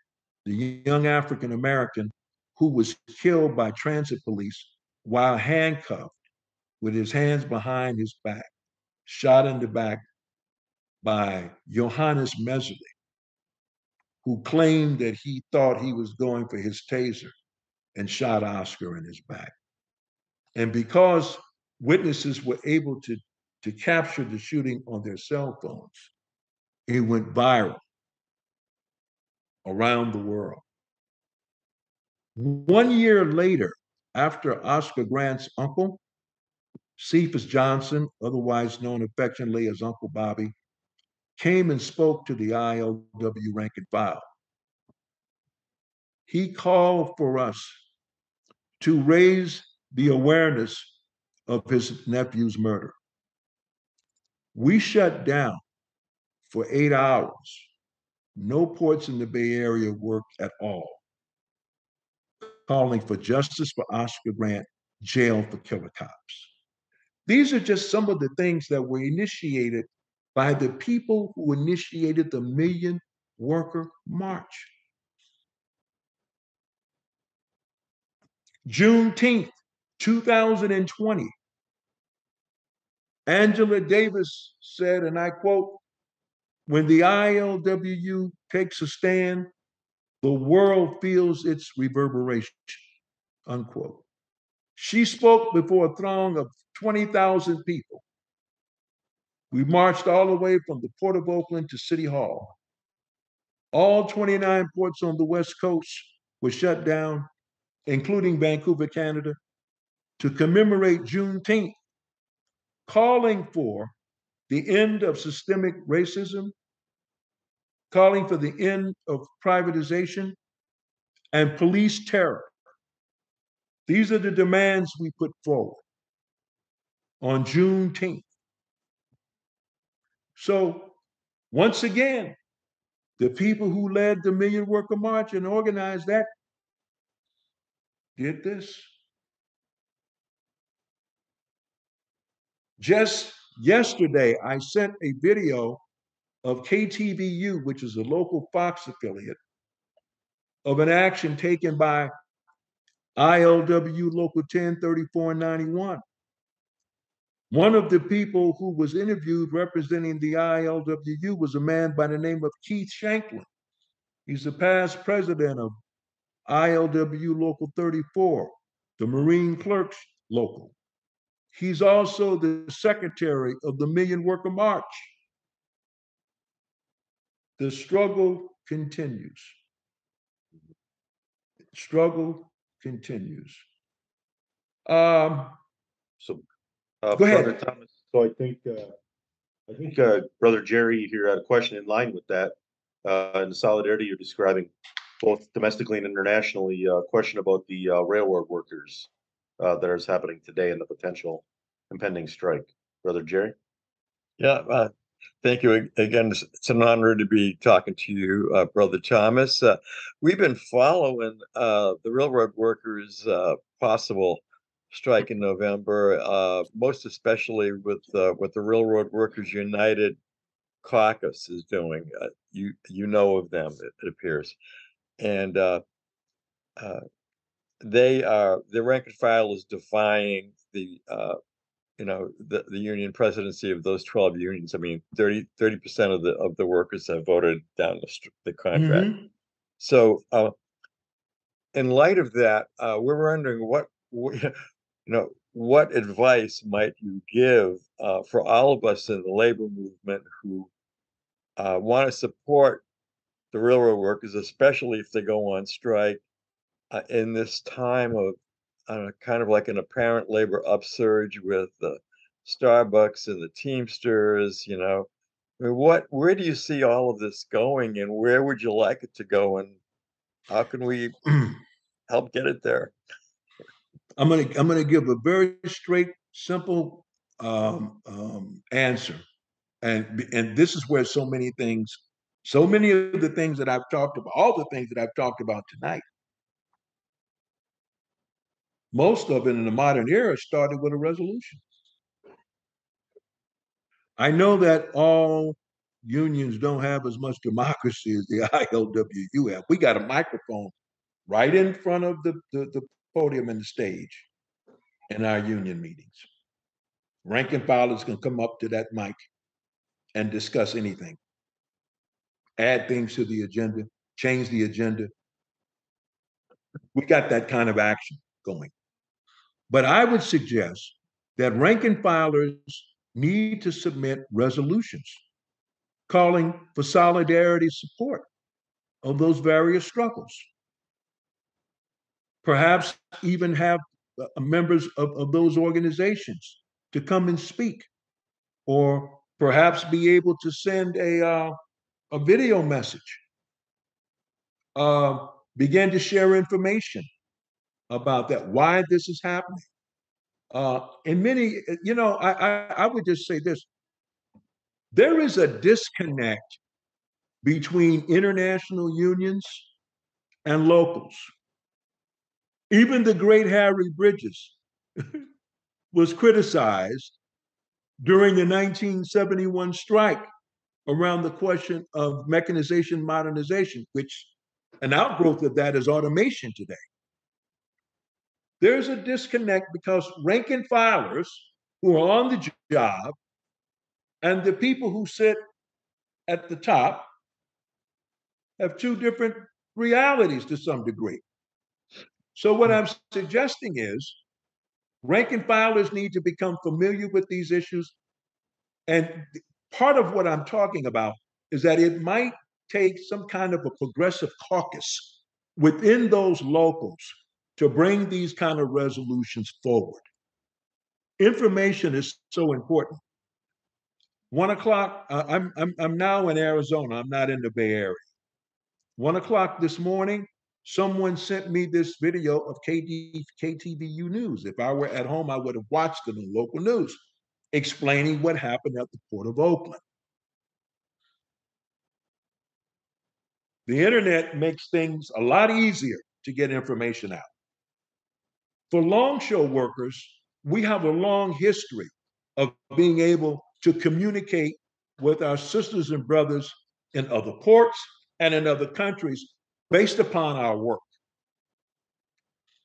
the young African American who was killed by transit police while handcuffed with his hands behind his back, shot in the back by Johannes Mesley, who claimed that he thought he was going for his taser and shot Oscar in his back. And because witnesses were able to capture the shooting on their cell phones, it went viral around the world. 1 year later, after Oscar Grant's uncle, Cephas Johnson, otherwise known affectionately as Uncle Bobby, came and spoke to the ILW rank and file. He called for us to raise the awareness of his nephew's murder. We shut down for 8 hours. No ports in the Bay Area worked at all, calling for justice for Oscar Grant, jail for killer cops. These are just some of the things that were initiated by the people who initiated the Million Worker March. Juneteenth, 2020, Angela Davis said, and I quote, When the ILWU takes a stand, the world feels its reverberation, unquote. She spoke before a throng of 20,000 people. We marched all the way from the Port of Oakland to City Hall. All 29 ports on the West Coast were shut down, including Vancouver, Canada, to commemorate Juneteenth, calling for the end of systemic racism, calling for the end of privatization and police terror. These are the demands we put forward on Juneteenth. So, once again, the people who led the Million Worker March and organized that did this. Just yesterday, I sent a video of KTVU, which is a local Fox affiliate, of an action taken by ILWU Local 103491. One of the people who was interviewed representing the ILWU was a man by the name of Keith Shanklin. He's the past president of ILWU Local 34, the Marine Clerks Local. He's also the secretary of the Million Worker March. The struggle continues. Struggle continues. So, Go Brother ahead. Thomas. So I think Brother Jerry here had a question in line with that, and the solidarity you're describing, both domestically and internationally. Question about the railroad workers that is happening today and the potential impending strike. Brother Jerry. Yeah, thank you again. It's an honor to be talking to you, Brother Thomas. We've been following the railroad workers' possible strike in November, most especially with what the Railroad Workers United caucus is doing. You know of them, it appears, and the rank and file is defying the union presidency of those 12 unions. I mean, 30% of the workers have voted down the contract. Mm-hmm. So in light of that, we're wondering what advice might you give for all of us in the labor movement who want to support the railroad workers, especially if they go on strike in this time of kind of like an apparent labor upsurge with the Starbucks and the Teamsters, I mean, where do you see all of this going, and where would you like it to go, and how can we help get it there? I'm gonna give a very straight, simple answer, and this is where so many of the things that I've talked about, all the things that I've talked about tonight, most of it in the modern era started with a resolution. I know that all unions don't have as much democracy as the ILWU have. We got a microphone right in front of the podium and the stage in our union meetings. Rank and filers can come up to that mic and discuss anything, add things to the agenda, change the agenda. We got that kind of action going. But I would suggest that rank and filers need to submit resolutions calling for solidarity support of those various struggles. Perhaps even have members of those organizations to come and speak, or perhaps be able to send a video message, begin to share information about that, why this is happening. And many, I would just say this: there is a disconnect between international unions and locals. Even the great Harry Bridges was criticized during the 1971 strike around the question of mechanization modernization, which an outgrowth of that is automation today. There's a disconnect because rank and filers who are on the job and the people who sit at the top have two different realities to some degree. So what I'm suggesting is rank and filers need to become familiar with these issues. And part of what I'm talking about is that it might take some kind of a progressive caucus within those locals to bring these kind of resolutions forward. Information is so important. 1 o'clock. I'm now in Arizona. I'm not in the Bay Area. 1 o'clock this morning, someone sent me this video of KTVU News. If I were at home, I would have watched it on local news, explaining what happened at the Port of Oakland. The internet makes things a lot easier to get information out. For longshore workers, we have a long history of being able to communicate with our sisters and brothers in other ports and in other countries based upon our work.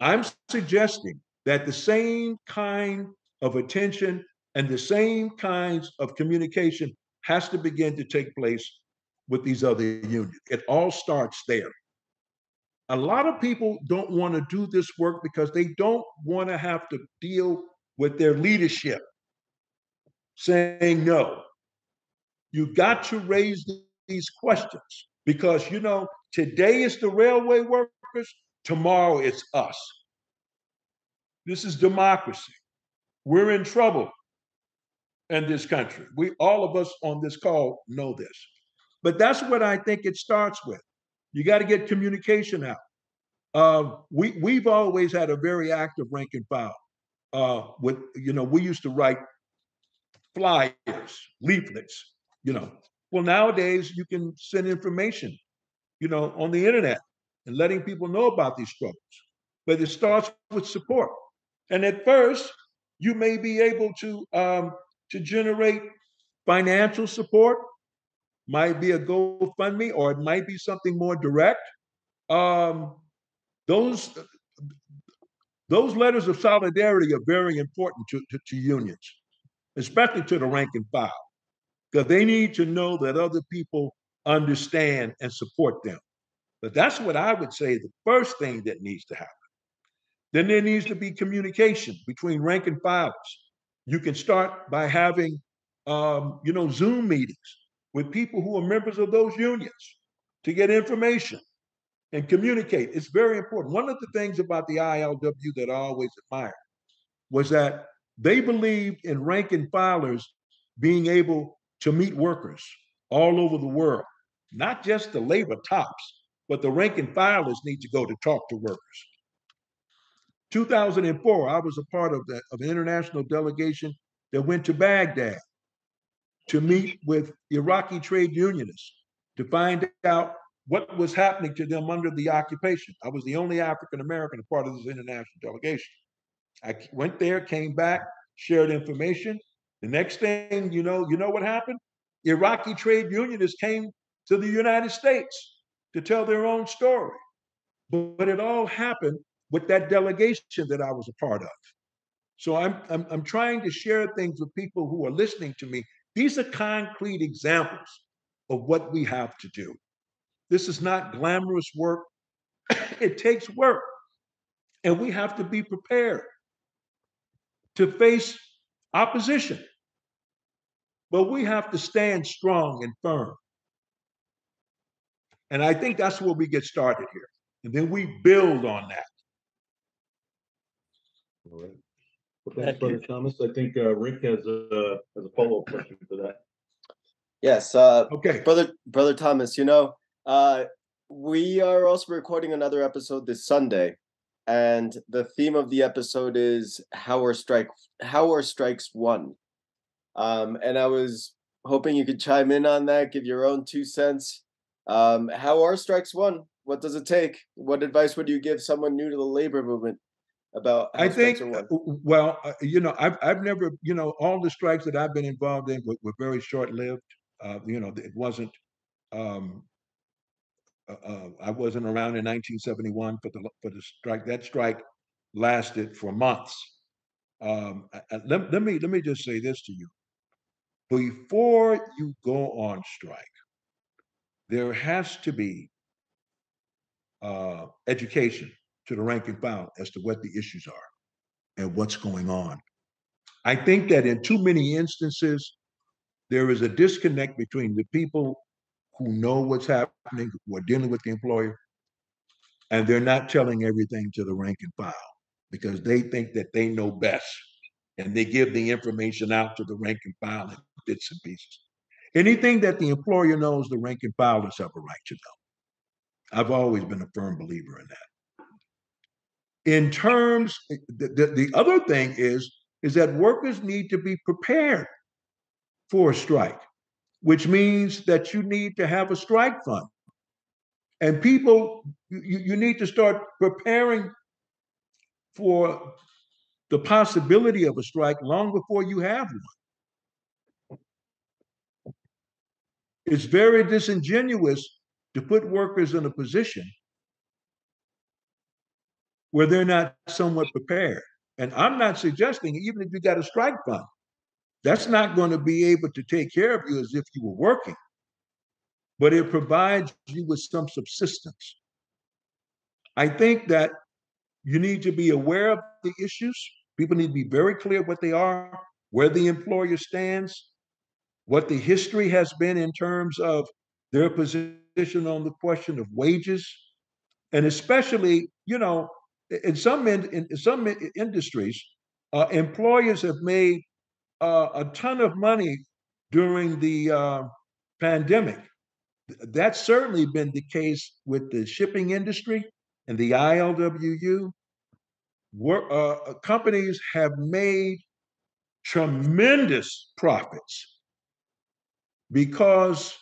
I'm suggesting that the same kind of attention and the same kinds of communication has to begin to take place with these other unions. It all starts there. A lot of people don't want to do this work because they don't want to have to deal with their leadership saying no. You got to raise these questions because, today is the railway workers, tomorrow it's us. This is democracy. We're in trouble in this country. All of us on this call know this. But that's what I think it starts with. You got to get communication out. We've always had a very active rank and file. We used to write flyers, leaflets. Well, nowadays you can send information, on the internet and letting people know about these struggles. But it starts with support. And at first, you may be able to generate financial support. Might be a GoFundMe, or it might be something more direct. Those letters of solidarity are very important to unions, especially to the rank and file, because they need to know that other people understand and support them. But that's what I would say the first thing that needs to happen. Then there needs to be communication between rank and filers. You can start by having, Zoom meetings with people who are members of those unions to get information and communicate. It's very important. One of the things about the ILW that I always admired was that they believed in rank and filers being able to meet workers all over the world, not just the labor tops, but the rank and filers need to go to talk to workers. 2004, I was a part of an international delegation that went to Baghdad to meet with Iraqi trade unionists to find out what was happening to them under the occupation. I was the only African American part of this international delegation. I went there, came back, shared information. The next thing you know what happened? Iraqi trade unionists came to the United States to tell their own story. But it all happened with that delegation that I was a part of. So I'm trying to share things with people who are listening to me. These are concrete examples of what we have to do. This is not glamorous work. It takes work. And we have to be prepared to face opposition. But we have to stand strong and firm. And I think that's where we get started here. And then we build on that. All right. Well, thanks, Brother Thomas. I think Rick has a follow-up question for that. Yes. Okay. Brother Thomas, we are also recording another episode this Sunday, and the theme of the episode is how are strikes won. And I was hoping you could chime in on that, give your own 2 cents. How are strikes won? What does it take? What advice would you give someone new to the labor movement about how strikes are won? Well, I've never, all the strikes that I've been involved in were very short-lived. It wasn't. I wasn't around in 1971 for the strike. That strike lasted for months. Let me just say this to you: before you go on strike, there has to be education to the rank and file as to what the issues are and what's going on. I think that in too many instances, there is a disconnect between the people who know what's happening, who are dealing with the employer, and they're not telling everything to the rank and file because they think that they know best and they give the information out to the rank and file in bits and pieces. Anything that the employer knows, the rank and filers have a right to know. I've always been a firm believer in that. In terms, the other thing is that workers need to be prepared for a strike, which means that you need to have a strike fund. And people, you need to start preparing for the possibility of a strike long before you have one. It's very disingenuous to put workers in a position where they're not somewhat prepared. And I'm not suggesting, even if you got a strike fund, that's not going to be able to take care of you as if you were working, but it provides you with some subsistence. I think that you need to be aware of the issues. People need to be very clear what they are, where the employer stands, what the history has been in terms of their position on the question of wages, and especially, in some industries, employers have made a ton of money during the pandemic. That's certainly been the case with the shipping industry and the ILWU. Companies have made tremendous profits because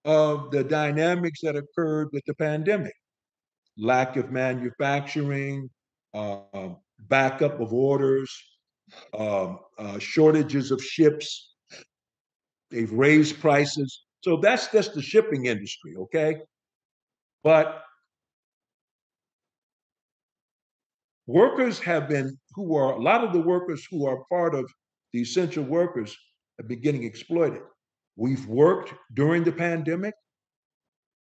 of the dynamics that occurred with the pandemic. Lack of manufacturing, backup of orders, shortages of ships. They've raised prices. So that's just the shipping industry, okay? But workers have been, a lot of the workers who are part of the essential workers have been getting exploited. We've worked during the pandemic.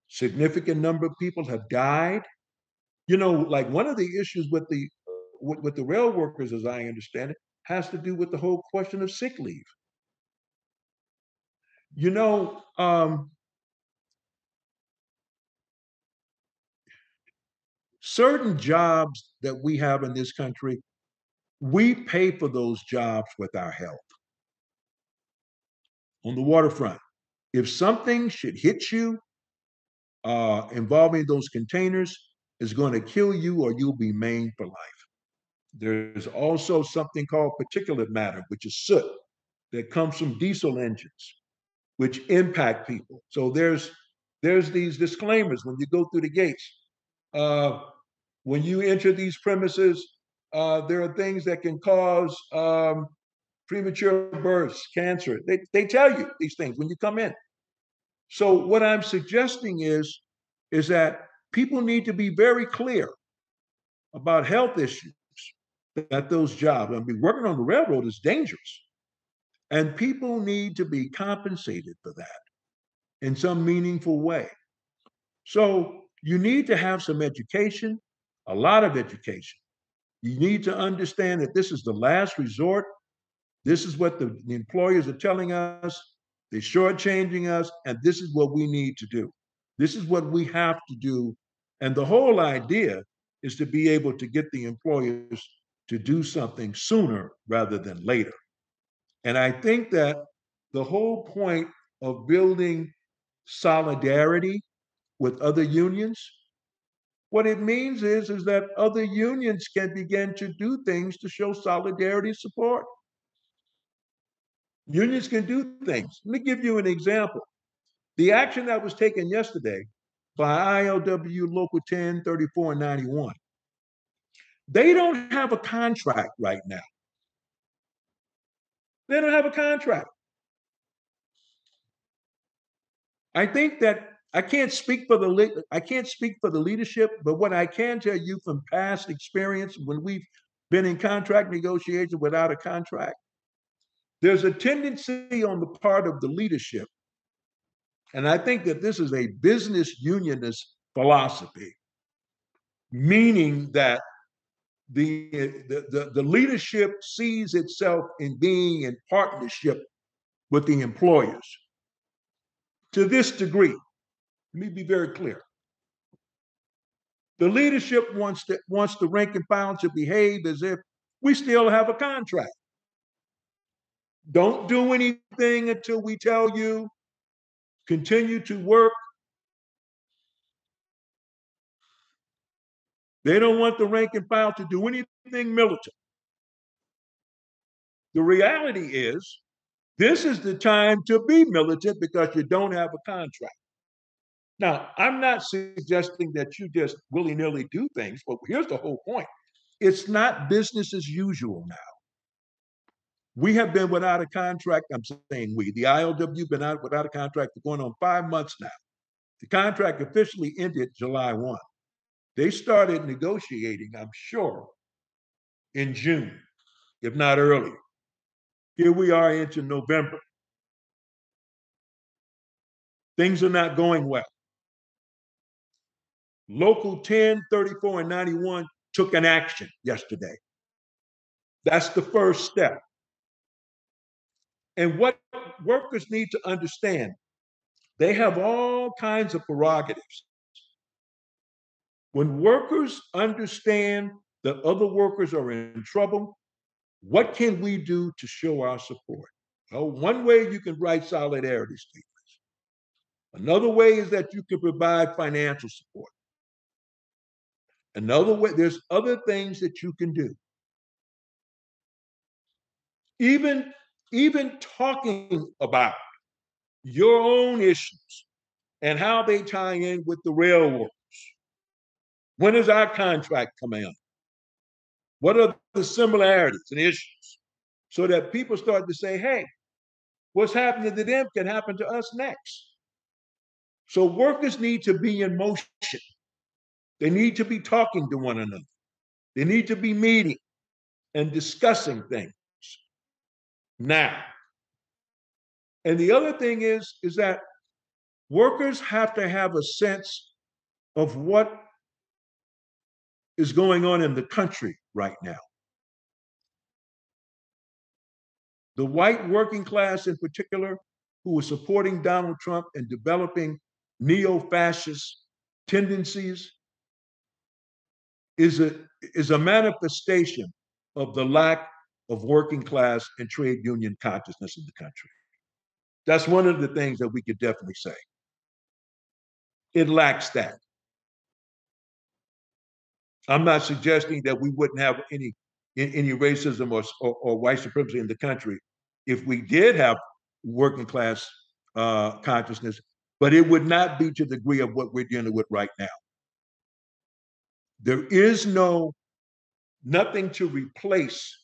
Significant number of people have died. Like one of the issues with the rail workers, as I understand it, has to do with the whole question of sick leave. Certain jobs that we have in this country, we pay for those jobs with our health. On the waterfront, if something should hit you involving those containers, it's going to kill you or you'll be maimed for life. There's also something called particulate matter, which is soot that comes from diesel engines, which impact people. So there's these disclaimers when you go through the gates. When you enter these premises, there are things that can cause premature births, cancer. They tell you these things when you come in. So what I'm suggesting is that people need to be very clear about health issues at those jobs. I mean, working on the railroad is dangerous. And people need to be compensated for that in some meaningful way. So you need to have some education, a lot of education. You need to understand that this is the last resort. This is what the employers are telling us. They're shortchanging us, and this is what we need to do. This is what we have to do. And the whole idea is to be able to get the employers to do something sooner rather than later. And I think that the whole point of building solidarity with other unions, what it means is that other unions can begin to do things to show solidarity support. Unions can do things. Let me give you an example. The action that was taken yesterday by ILWU Local 10, 34, and 91, they don't have a contract right now. They don't have a contract. I think that I can't speak for the leadership, but what I can tell you from past experience when we've been in contract negotiation without a contract, there's a tendency on the part of the leadership And I think that this is a business unionist philosophy, meaning that the leadership sees itself in being in partnership with the employers to this degree. Let me be very clear. The leadership wants the rank and file to behave as if we still have a contract. Don't do anything until we tell you. Continue to work. They don't want the rank and file to do anything militant. The reality is, this is the time to be militant because you don't have a contract. Now, I'm not suggesting that you just willy-nilly do things, but here's the whole point. It's not business as usual now. We have been without a contract. I'm saying we. The ILWU been out without a contract for going on 5 months now. The contract officially ended July 1. They started negotiating, I'm sure, in June, if not earlier. Here we are into November. Things are not going well. Local 10, 34, and 91 took an action yesterday. That's the first step. And what workers need to understand, they have all kinds of prerogatives. When workers understand that other workers are in trouble, what can we do to show our support? Well, one way you can write solidarity statements. Another way is that you can provide financial support. Another way, there's other things that you can do. Even talking about your own issues and how they tie in with the rail workers. When is our contract coming up? What are the similarities and issues? So that people start to say, hey, what's happening to them can happen to us next. So workers need to be in motion. They need to be talking to one another. They need to be meeting and discussing things now. And the other thing is that workers have to have a sense of what is going on in the country right now. The white working class in particular, who is supporting Donald Trump and developing neo-fascist tendencies, is a manifestation of the lack of working class and trade union consciousness in the country. That's one of the things that we could definitely say. It lacks that. I'm not suggesting that we wouldn't have any racism or white supremacy in the country if we did have working class consciousness, but it would not be to the degree of what we're dealing with right now. There is nothing to replace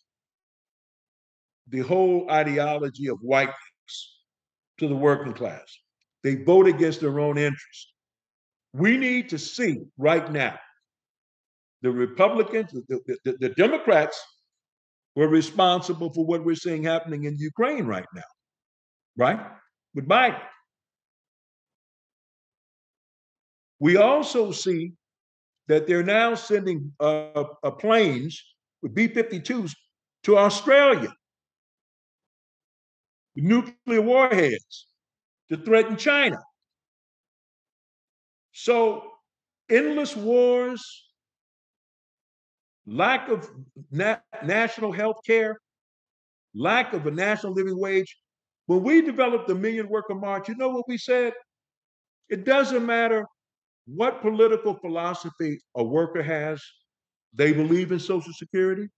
the whole ideology of whiteness to the working class. They vote against their own interest. We need to see right now the Republicans, the Democrats were responsible for what we're seeing happening in Ukraine right now, right? With Biden. We also see that they're now sending planes with B-52s to Australia, with nuclear warheads to threaten China. So endless wars, lack of national health care, lack of a national living wage. When we developed the Million Worker March, you know what we said? It doesn't matter what political philosophy a worker has. They believe in Social Security.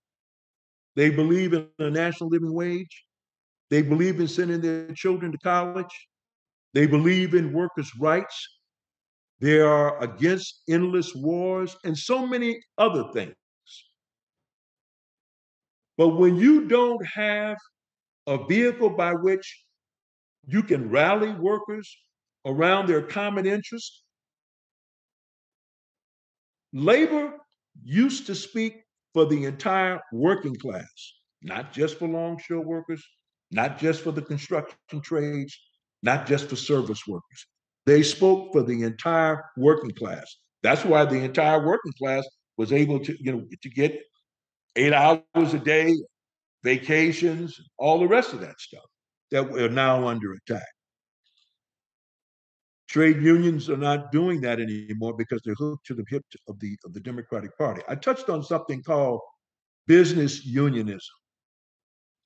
They believe in a national living wage. They believe in sending their children to college. They believe in workers' rights. They are against endless wars and so many other things. But when you don't have a vehicle by which you can rally workers around their common interest, labor used to speak for the entire working class, not just for longshore workers, not just for the construction trades, not just for service workers. They spoke for the entire working class. That's why the entire working class was able to, to get 8 hours a day, vacations, all the rest of that stuff that are now under attack. Trade unions are not doing that anymore because they're hooked to the hip of the Democratic Party. I touched on something called business unionism,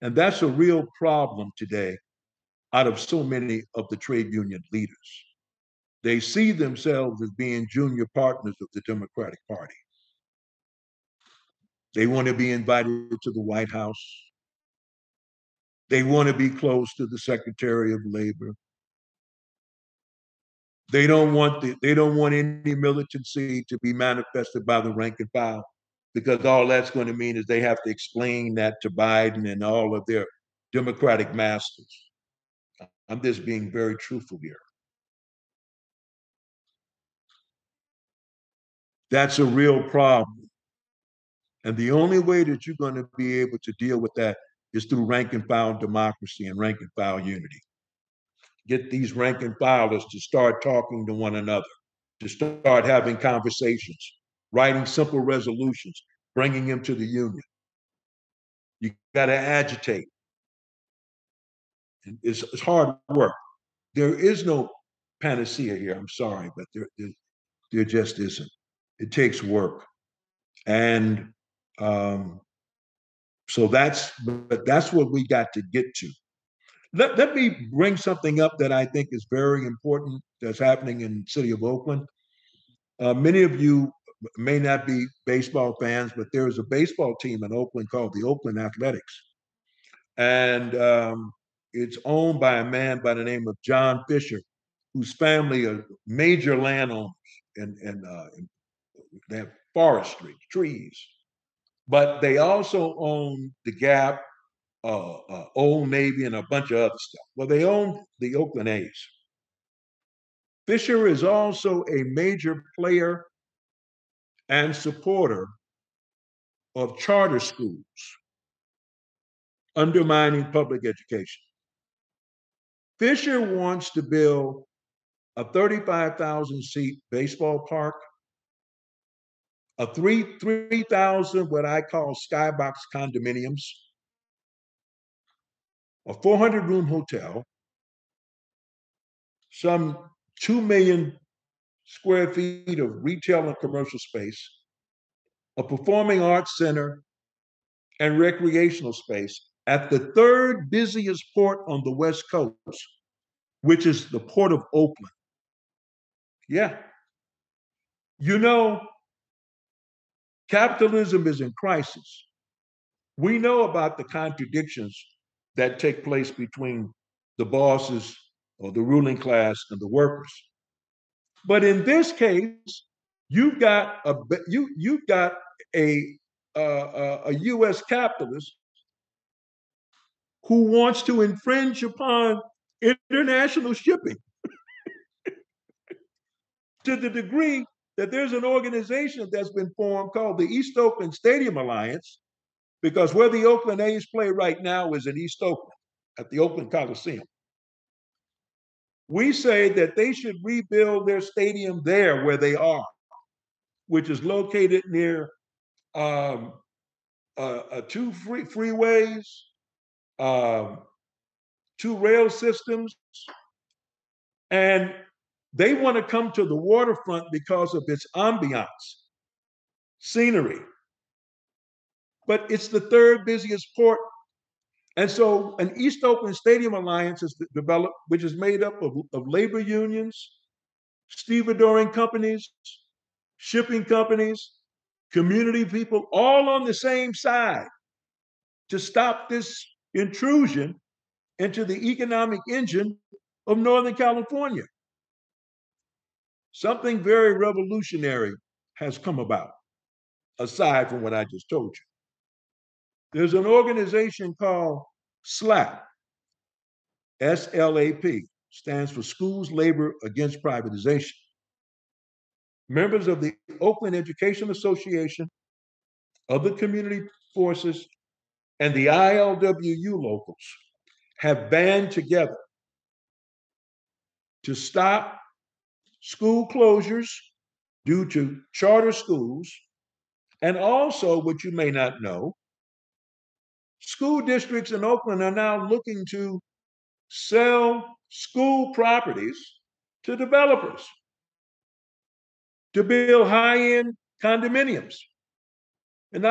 and that's a real problem today out of so many of the trade union leaders. They see themselves as being junior partners of the Democratic Party. They want to be invited to the White House. They want to be close to the Secretary of Labor. They don't want any militancy to be manifested by the rank and file, because all that's going to mean is they have to explain that to Biden and all of their Democratic masters. I'm just being very truthful here. That's a real problem. And the only way that you're going to be able to deal with that is through rank and file democracy and rank and file unity. Get these rank and filers to start talking to one another, to start having conversations, writing simple resolutions, bringing them to the union. You got to agitate. It's hard work. There is no panacea here. I'm sorry, but there just isn't. It takes work. And so that's what we got to get to. Let me bring something up that I think is very important that's happening in the city of Oakland. Many of you may not be baseball fans, but there is a baseball team in Oakland called the Oakland Athletics. And it's owned by a man by the name of John Fisher, whose family are major landowners and they have forestry, trees. But they also own the Gap, Old Navy, and a bunch of other stuff. Well, they own the Oakland A's. Fisher is also a major player and supporter of charter schools, undermining public education. Fisher wants to build a 35,000 seat baseball park, a 3,000 what I call skybox condominiums, a 400 room hotel, some 2 million square feet of retail and commercial space, a performing arts center, and recreational space at the third busiest port on the West Coast, which is the Port of Oakland. Yeah. You know, capitalism is in crisis. We know about the contradictions that take place between the bosses or the ruling class and the workers. But in this case, you've got a U.S. capitalist who wants to infringe upon international shipping to the degree that there's an organization that's been formed called the East Oakland Stadium Alliance, because where the Oakland A's play right now is in East Oakland at the Oakland Coliseum. We say that they should rebuild their stadium there where they are, which is located near two freeways, 2 rail systems, and they want to come to the waterfront because of its ambiance, scenery. But it's the third busiest port. And so an East Oakland Stadium Alliance is developed, which is made up of labor unions, stevedoring companies, shipping companies, community people, all on the same side to stop this intrusion into the economic engine of Northern California. Something very revolutionary has come about, aside from what I just told you. There's an organization called SLAP, SLAP, stands for Schools Labor Against Privatization. Members of the Oakland Education Association, other community forces, and the ILWU locals have band together to stop school closures due to charter schools, and also, what you may not know, school districts in Oakland are now looking to sell school properties to developers to build high-end condominiums. And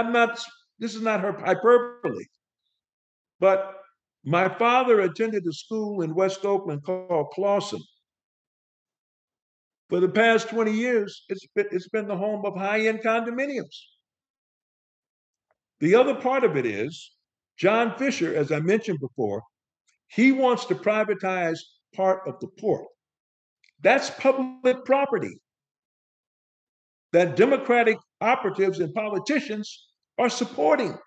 this is not hyperbole, but my father attended a school in West Oakland called Clawson. For the past 20 years, it's been the home of high-end condominiums. The other part of it is, John Fisher, as I mentioned before, he wants to privatize part of the port. That's public property that Democratic operatives and politicians are supporting.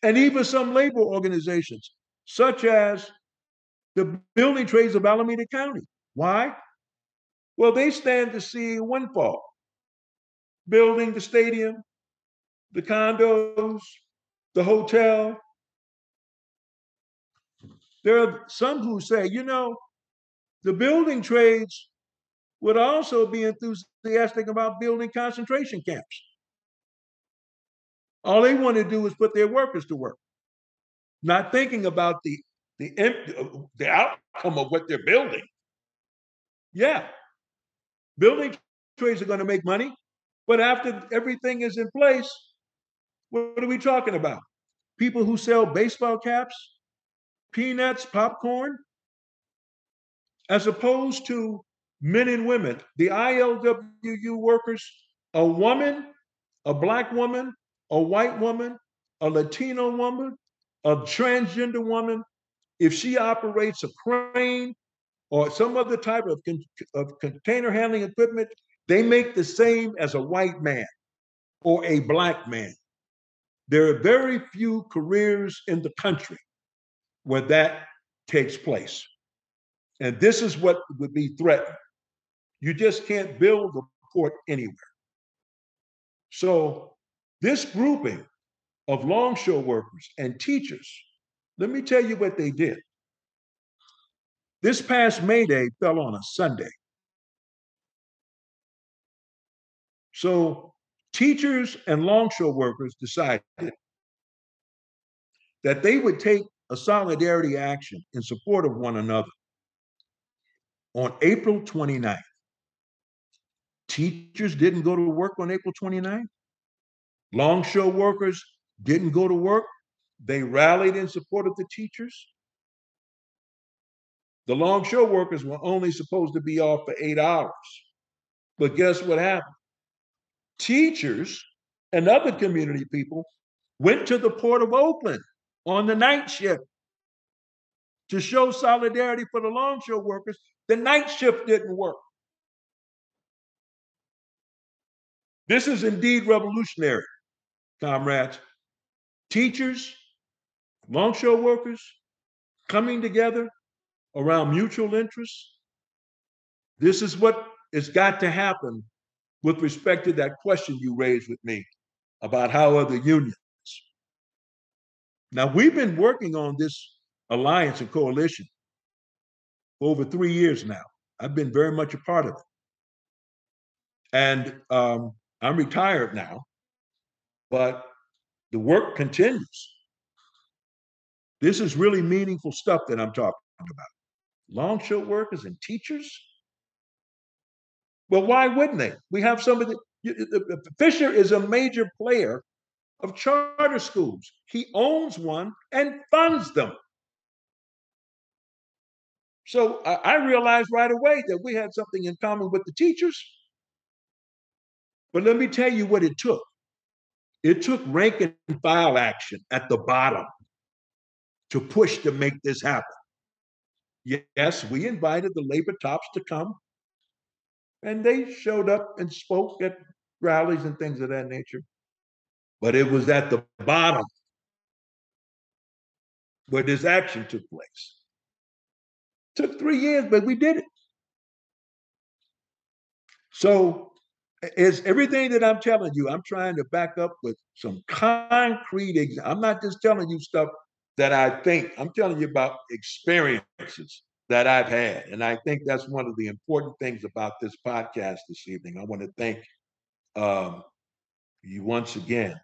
And even some labor organizations, such as the building trades of Alameda County. Why? Well, they stand to see a windfall. Building the stadium, the condos, the hotel. There are some who say, the building trades would also be enthusiastic about building concentration camps. All they want to do is put their workers to work, not thinking about the outcome of what they're building. Yeah, building trades are going to make money, but after everything is in place, what are we talking about? People who sell baseball caps, peanuts, popcorn, as opposed to men and women. The ILWU workers, a woman, a Black woman, a white woman, a Latino woman, a transgender woman, if she operates a crane or some other type of container handling equipment, they make the same as a white man or a Black man. There are very few careers in the country where that takes place. And this is what would be threatened. You just can't build a port anywhere. So this grouping of longshore workers and teachers, let me tell you what they did. This past May Day fell on a Sunday. So teachers and longshore workers decided that they would take a solidarity action in support of one another on April 29th. Teachers didn't go to work on April 29th. Longshore workers didn't go to work. They rallied in support of the teachers. The longshore workers were only supposed to be off for 8 hours. But guess what happened? Teachers and other community people went to the Port of Oakland on the night shift to show solidarity for the longshore workers. The night shift didn't work. This is indeed revolutionary, comrades. Teachers, longshore workers coming together around mutual interests. This is what has got to happen with respect to that question you raised with me about how are the unions. Now, we've been working on this alliance and coalition for over 3 years now. I've been very much a part of it. And I'm retired now, but the work continues. This is really meaningful stuff that I'm talking about. Longshore workers and teachers? Well, why wouldn't they? We have somebody, Fisher is a major player of charter schools. He owns one and funds them. So I realized right away that we had something in common with the teachers. But let me tell you what it took. It took rank and file action at the bottom to push to make this happen. Yes, we invited the labor tops to come, and they showed up and spoke at rallies and things of that nature. But it was at the bottom where this action took place. It took 3 years, but we did it. So it's everything that I'm telling you, I'm trying to back up with some concrete I'm not just telling you stuff that I think. I'm telling you about experiences that I've had. And I think that's one of the important things about this podcast this evening. I want to thank you once again.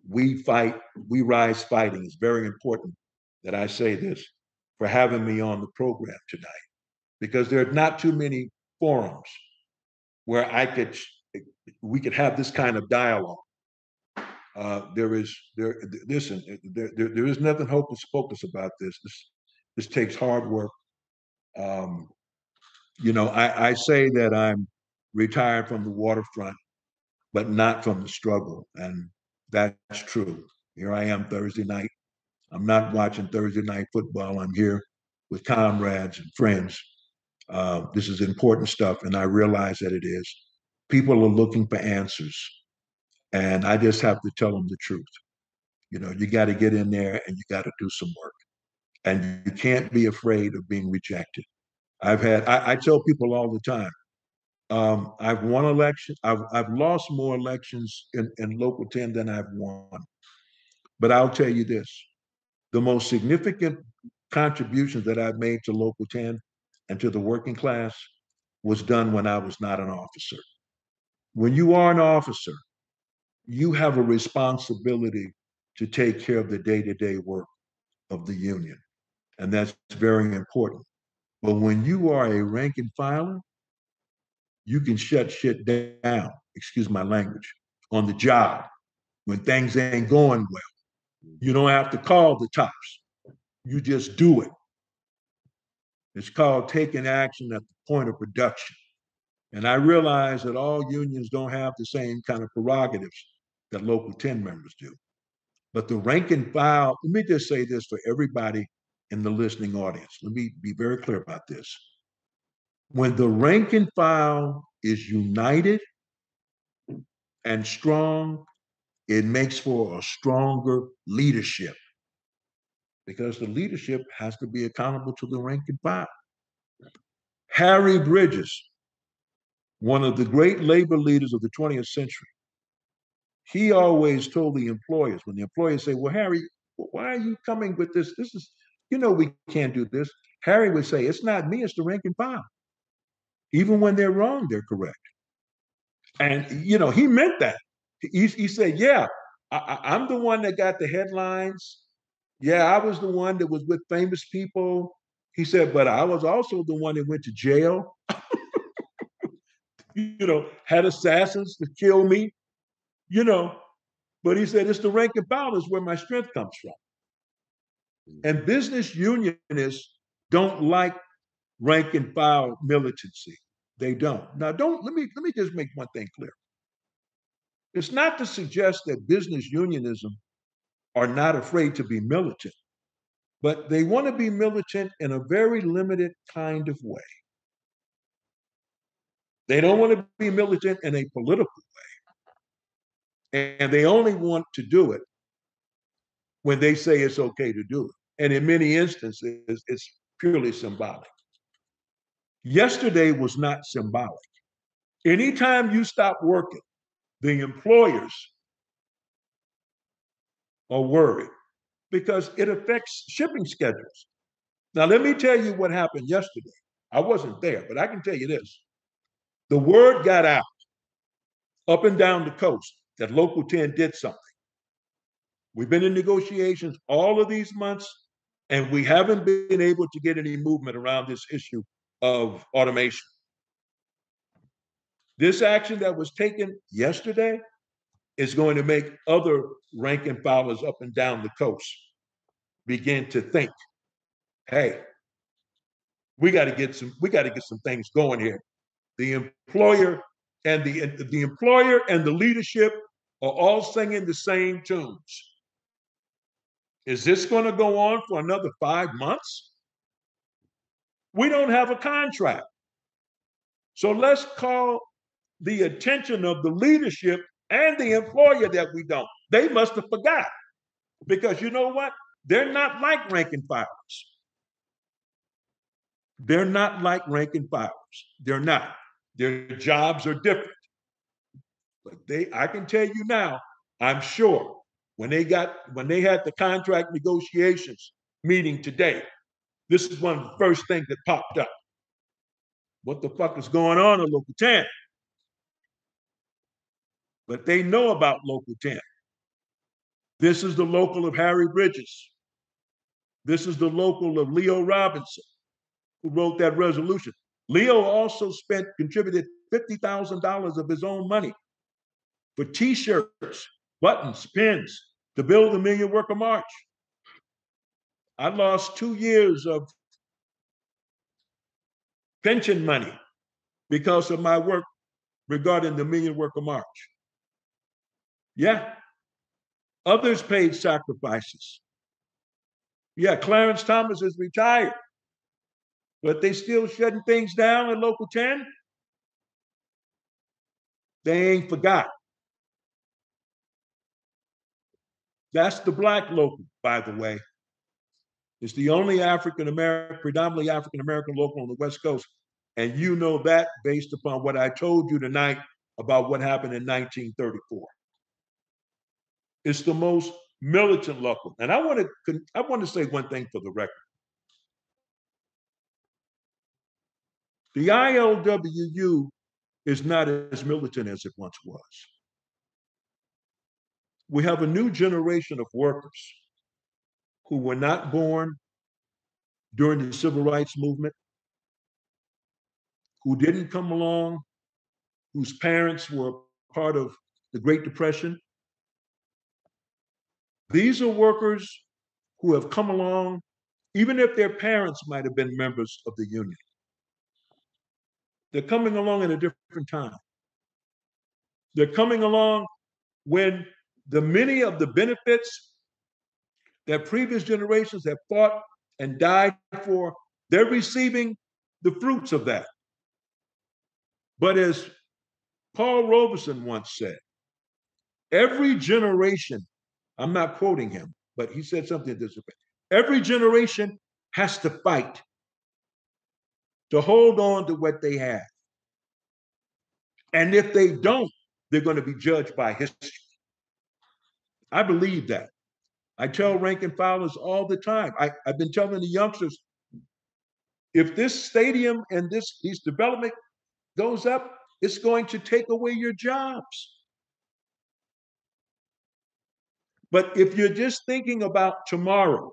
We fight, we rise fighting. It's very important that I say this for having me on the program tonight, because there are not too many forums where we could have this kind of dialogue. There is nothing hocus pocus about this. This takes hard work. I say that I'm retired from the waterfront, but not from the struggle, and that's true. Here I am Thursday night. I'm not watching Thursday night football. I'm here with comrades and friends. This is important stuff, and I realize that it is. People are looking for answers, and I just have to tell them the truth. You got to get in there and you got to do some work, and you can't be afraid of being rejected. I tell people all the time, I've won elections. I've lost more elections in local 10 than I've won. But I'll tell you this, the most significant contributions that I've made to local 10 and to the working class was done when I was not an officer. When you are an officer, you have a responsibility to take care of the day-to-day work of the union. And that's very important. But when you are a rank and filer, you can shut shit down, excuse my language, on the job when things ain't going well. You don't have to call the tops. You just do it. It's called taking action at the point of production. And I realize that all unions don't have the same kind of prerogatives that local 10 members do. But the rank and file, let me just say this for everybody in the listening audience. Let me be very clear about this. When the rank and file is united and strong, it makes for a stronger leadership, because the leadership has to be accountable to the rank and file. Harry Bridges, one of the great labor leaders of the 20th century, he always told the employers, when the employers say, well, Harry, why are you coming with this? This is, we can't do this. Harry would say, it's not me, it's the rank and file. Even when they're wrong, they're correct. And, he meant that. He said, yeah, I'm the one that got the headlines. Yeah, I was the one that was with famous people. He said, but I was also the one that went to jail, had assassins to kill me, But he said, it's the rank and file is where my strength comes from. And business unionists don't like rank and file militancy. They don't. Now, let me just make one thing clear. It's not to suggest that business unionism are not afraid to be militant, but they want to be militant in a very limited kind of way. They don't want to be militant in a political way. And they only want to do it when they say it's okay to do it. And in many instances, it's purely symbolic. Yesterday was not symbolic. Anytime you stop working, the employers are worried because it affects shipping schedules. Now, let me tell you what happened yesterday. I wasn't there, but I can tell you this. The word got out up and down the coast that Local 10 did something. We've been in negotiations all of these months, and we haven't been able to get any movement around this issue of automation. This action that was taken yesterday is going to make other rank and filers up and down the coast begin to think, hey, we got to get some things going here. The employer and the employer and the leadership are all singing the same tunes. Is this going to go on for another 5 months? We don't have a contract. So let's call the attention of the leadership and the employer that we don't. They must have forgot. Because you know what? They're not like rank and filers. They're not like rank and filers. They're not. Their jobs are different. But I can tell you now, I'm sure when they had the contract negotiations meeting today, This is one of the first things that popped up. What the fuck is going on in Local 10? But they know about Local 10. This is the local of Harry Bridges. This is the local of Leo Robinson, who wrote that resolution. Leo also contributed $50,000 of his own money for T-shirts, buttons, pins, to build the Million Worker March. I lost 2 years of pension money because of my work regarding the Million Worker March. Yeah. Others paid sacrifices. Yeah, Clarence Thomas is retired, but they still shutting things down in Local 10. They ain't forgot. That's the black local, by the way. It's the only predominantly African-American local on the West Coast. And you know that based upon what I told you tonight about what happened in 1934. It's the most militant local. And I want to say one thing for the record. The ILWU is not as militant as it once was. We have a new generation of workers who were not born during the civil rights movement, who didn't come along, whose parents were part of the Great Depression. These are workers who have come along, even if their parents might have been members of the union. They're coming along at a different time. They're coming along when many of the benefits that previous generations have fought and died for, they're receiving the fruits of that. But as Paul Robeson once said, every generation, I'm not quoting him, but he said something to this effect. Every generation has to fight to hold on to what they have. And if they don't, they're going to be judged by history. I believe that. I tell rank and filers all the time. I've been telling the youngsters, if this stadium and these development goes up, it's going to take away your jobs. But if you're just thinking about tomorrow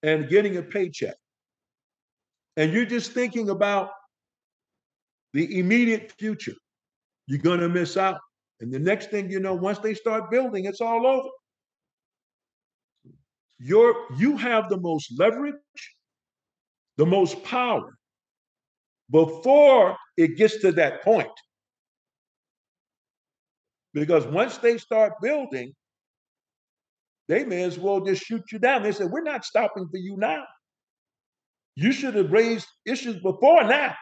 and getting a paycheck, and you're just thinking about the immediate future, you're going to miss out. And the next thing you know, once they start building, it's all over. You have the most leverage, the most power before it gets to that point. Because once they start building, they may as well just shoot you down. They said, we're not stopping for you now. You should have raised issues before now.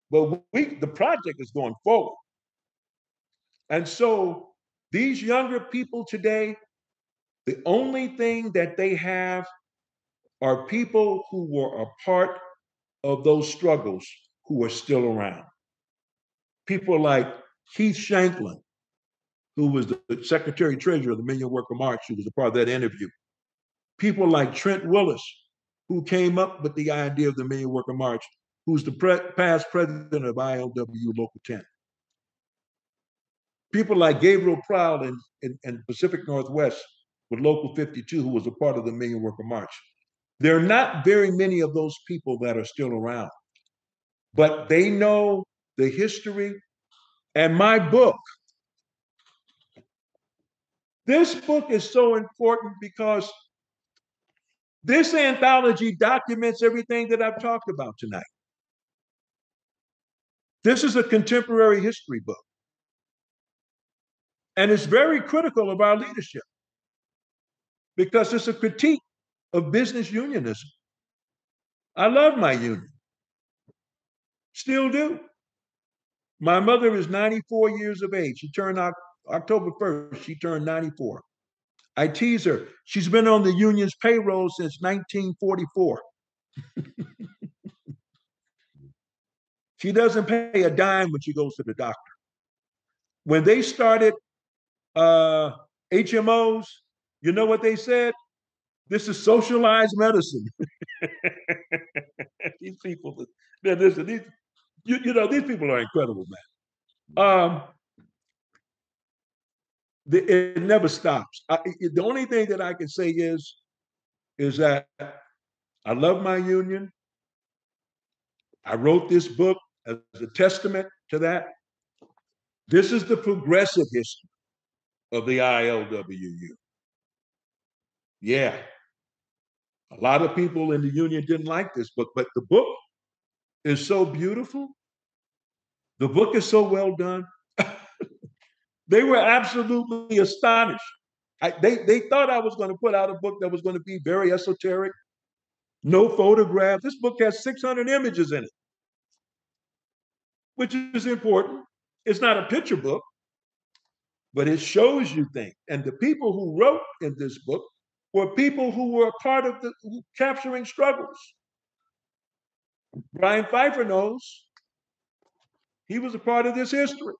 But the project is going forward. And so these younger people today, the only thing that they have are people who were a part of those struggles who are still around. People like Keith Shanklin, who was the Secretary Treasurer of the Million Worker March, who was a part of that interview. People like Trent Willis, who came up with the idea of the Million Worker March, who's the past president of ILWU Local 10. People like Gabriel Proud in Pacific Northwest with Local 52, who was a part of the Million Worker March. There are not very many of those people that are still around, but they know the history. And my book, this book is so important because this anthology documents everything that I've talked about tonight. This is a contemporary history book. And it's very critical of our leadership because it's a critique of business unionism. I love my union. Still do. My mother is 94 years of age. She turned October 1st, she turned 94. I tease her. She's been on the union's payroll since 1944. She doesn't pay a dime when she goes to the doctor. When they started HMOs, you know what they said? This is socialized medicine. These people, listen, these people are incredible, man. It never stops. The only thing that I can say is that I love my union. I wrote this book as a testament to that. This is the progressive history of the ILWU. Yeah, a lot of people in the union didn't like this book, but the book is so beautiful. The book is so well done. They were absolutely astonished. They thought I was going to put out a book that was going to be very esoteric, no photographs. This book has 600 images in it, which is important. It's not a picture book, but it shows you things. And the people who wrote in this book were people who were a part of the capturing struggles. Brian Pfeiffer knows he was a part of this history.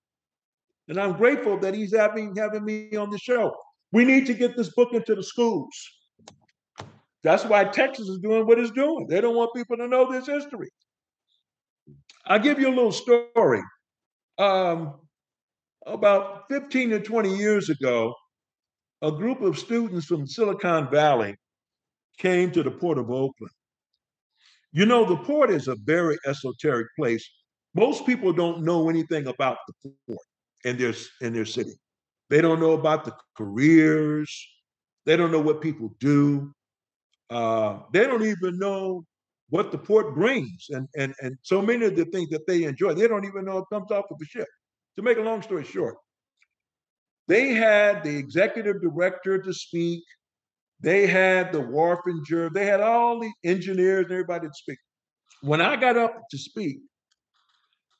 And I'm grateful that he's having me on the show. We need to get this book into the schools. That's why Texas is doing what it's doing. They don't want people to know this history. I'll give you a little story. About 15 to 20 years ago, a group of students from Silicon Valley came to the Port of Oakland. You know, the port is a very esoteric place. Most people don't know anything about the port in their city. They don't know about the careers. They don't know what people do. They don't even know what the port brings. And so many of the things that they enjoy, they don't even know it comes off of a ship. To make a long story short, they had the executive director to speak. They had the wharfinger. They had all the engineers and everybody to speak. When I got up to speak,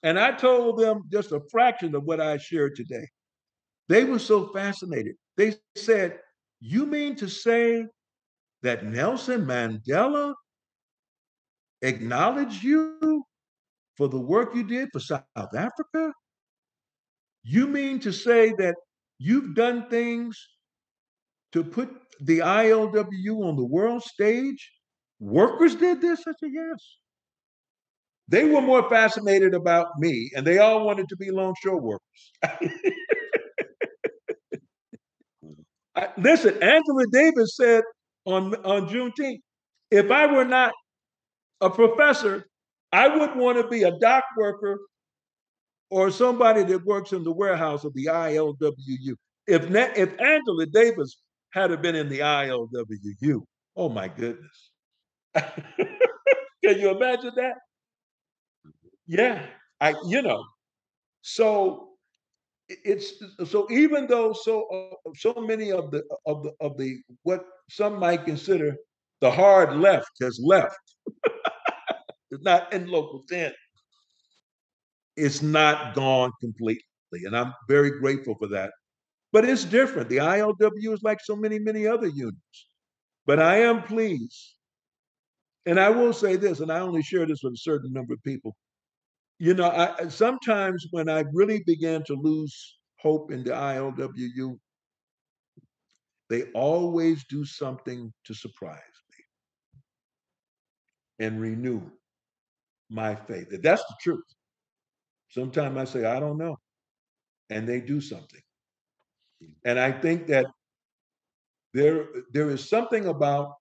and I told them just a fraction of what I shared today, they were so fascinated. They said, "You mean to say that Nelson Mandela acknowledged you for the work you did for South Africa? You mean to say that you've done things to put the ILWU on the world stage? Workers did this?" I said, "Yes." They were more fascinated about me, and they all wanted to be longshore workers. Listen, Angela Davis said on Juneteenth, if I were not a professor, I wouldn't want to be a dock worker or somebody that works in the warehouse of the ILWU. If Angela Davis had been in the ILWU, oh my goodness. Can you imagine that? Yeah, so it's so even though so many of the what some might consider the hard left has left, it's not in local 10. It's not gone completely, and I'm very grateful for that. But it's different. The ILW is like so many other unions. But I am pleased, and I will say this, and I only share this with a certain number of people. Sometimes when I really began to lose hope in the ILWU, they always do something to surprise me and renew my faith. That's the truth. Sometimes I say, I don't know. And they do something. And I think that there is something about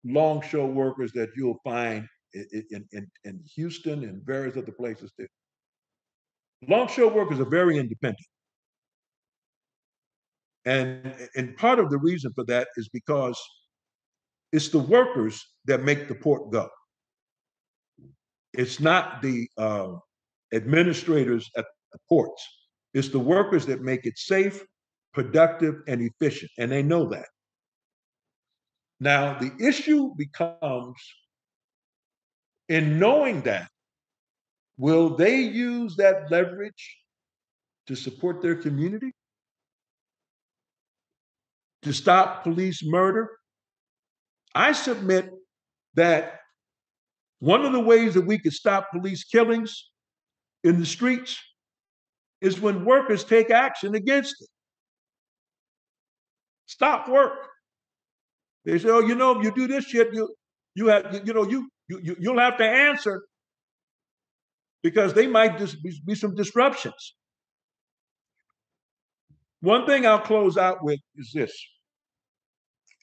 longshore workers that you'll find in Houston and various other places too. Longshore workers are very independent. And part of the reason for that is because it's the workers that make the port go. It's not the administrators at the ports. It's the workers that make it safe, productive, and efficient, and they know that. Now, the issue becomes in knowing that, will they use that leverage to support their community? To stop police murder? I submit that one of the ways that we could stop police killings in the streets is when workers take action against it. Stop work. They say, oh, if you do this shit, you'll have to answer because they might just be some disruptions. One thing I'll close out with is this.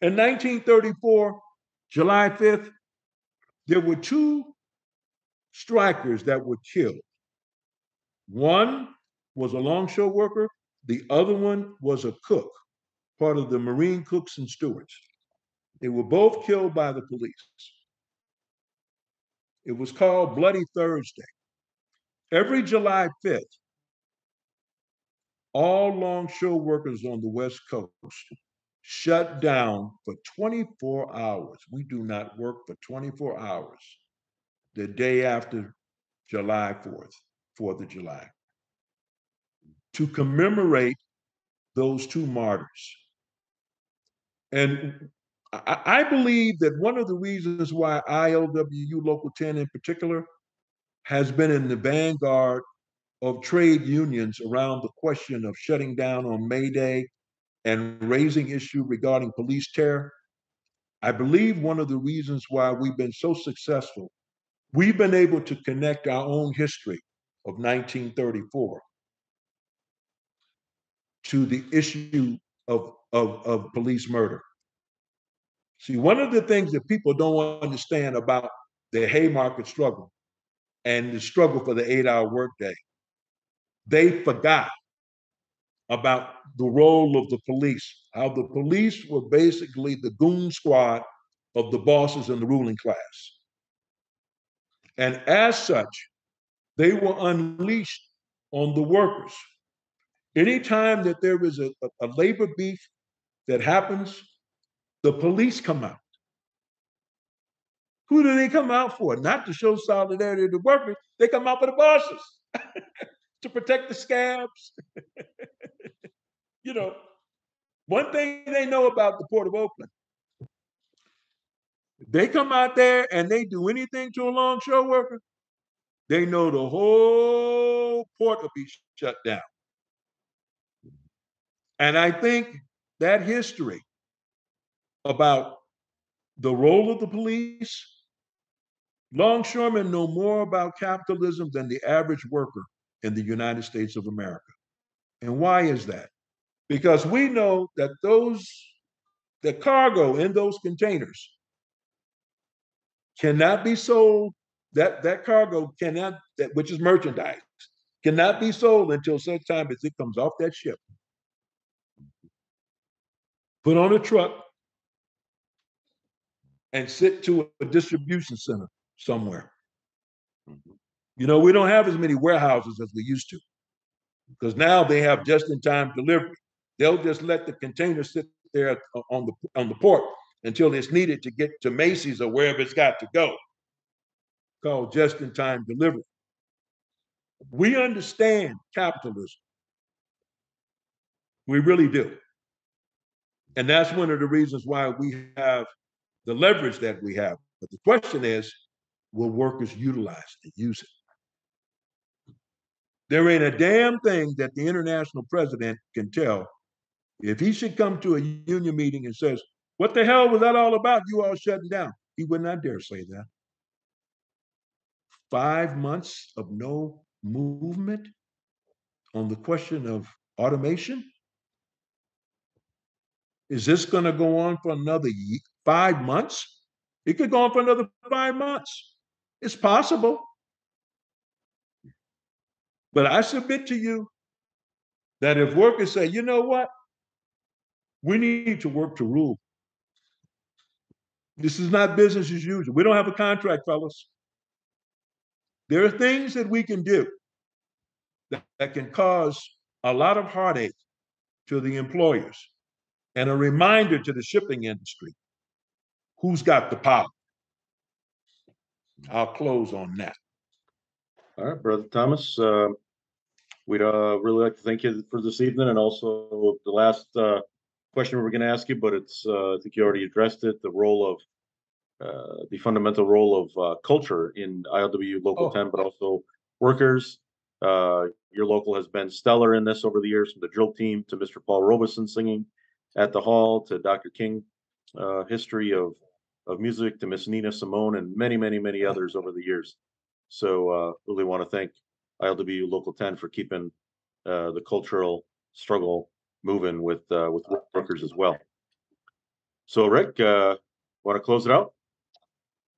In 1934, July 5th, there were two strikers that were killed. One was a longshore worker, the other one was a cook, part of the Marine Cooks and Stewards. They were both killed by the police. It was called Bloody Thursday. Every July 5th, all longshore workers on the West Coast shut down for 24 hours. We do not work for 24 hours the day after July 4th of July, to commemorate those two martyrs. And I believe that one of the reasons why ILWU Local 10 in particular has been in the vanguard of trade unions around the question of shutting down on May Day and raising issue regarding police terror. I believe one of the reasons why we've been so successful, we've been able to connect our own history of 1934 to the issue of police murder. See, one of the things that people don't understand about the Haymarket struggle and the struggle for the 8-hour workday, they forgot about the role of the police, how the police were basically the goon squad of the bosses in the ruling class. And as such, they were unleashed on the workers. Anytime that there is a labor beef that happens, the police come out. Who do they come out for? Not to show solidarity to the workers, they come out for the bosses to protect the scabs. One thing they know about the Port of Oakland, if they come out there and they do anything to a longshore worker, they know the whole port will be shut down. And I think that history about the role of the police, longshoremen know more about capitalism than the average worker in the United States of America. And why is that? Because we know that the cargo in those containers cannot be sold. That cargo cannot, which is merchandise, cannot be sold until such time as it comes off that ship, put on a truck, and sit to a distribution center somewhere. We don't have as many warehouses as we used to, because now they have just-in-time delivery. They'll just let the container sit there on the port until it's needed to get to Macy's or wherever it's got to go, called just-in-time delivery. We understand capitalism. We really do. And that's one of the reasons why we have the leverage that we have. But the question is, will workers utilize it, use it? There ain't a damn thing that the international president can tell if he should come to a union meeting and says, what the hell was that all about? You all shutting down. He would not dare say that. 5 months of no movement on the question of automation? Is this going to go on for another 5 months? It could go on for another 5 months. It's possible. But I submit to you that if workers say, you know what? We need to work to rule. This is not business as usual. We don't have a contract, fellas. There are things that we can do that can cause a lot of heartache to the employers and a reminder to the shipping industry who's got the power. I'll close on that. All right, Brother Thomas. We'd really like to thank you for this evening, and also the last question we were going to ask you, but it's I think you already addressed it. The fundamental role of culture in ILWU Local 10, but also workers. Your local has been stellar in this over the years, from the drill team to Mr. Paul Robeson singing at the hall to Dr. King history of music to Miss Nina Simone and many others over the years. So really want to thank ILWU Local 10 for keeping the cultural struggle moving with workers as well. So Rick, want to close it out?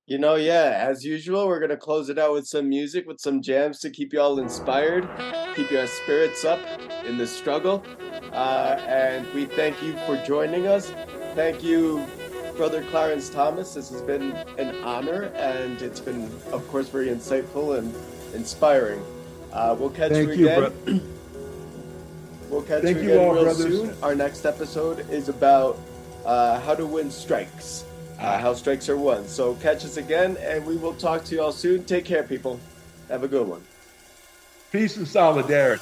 Yeah, as usual, we're going to close it out with some music, with some jams to keep you all inspired, keep your spirits up in the struggle. And we thank you for joining us. Thank you, Brother Clarence Thomas. This has been an honor, and it's been, of course, very insightful and inspiring. We'll catch you again. We'll catch you again real soon. Our next episode is about how to win strikes. How strikes are won. So catch us again, and we will talk to you all soon. Take care, people. Have a good one. Peace and solidarity.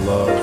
love.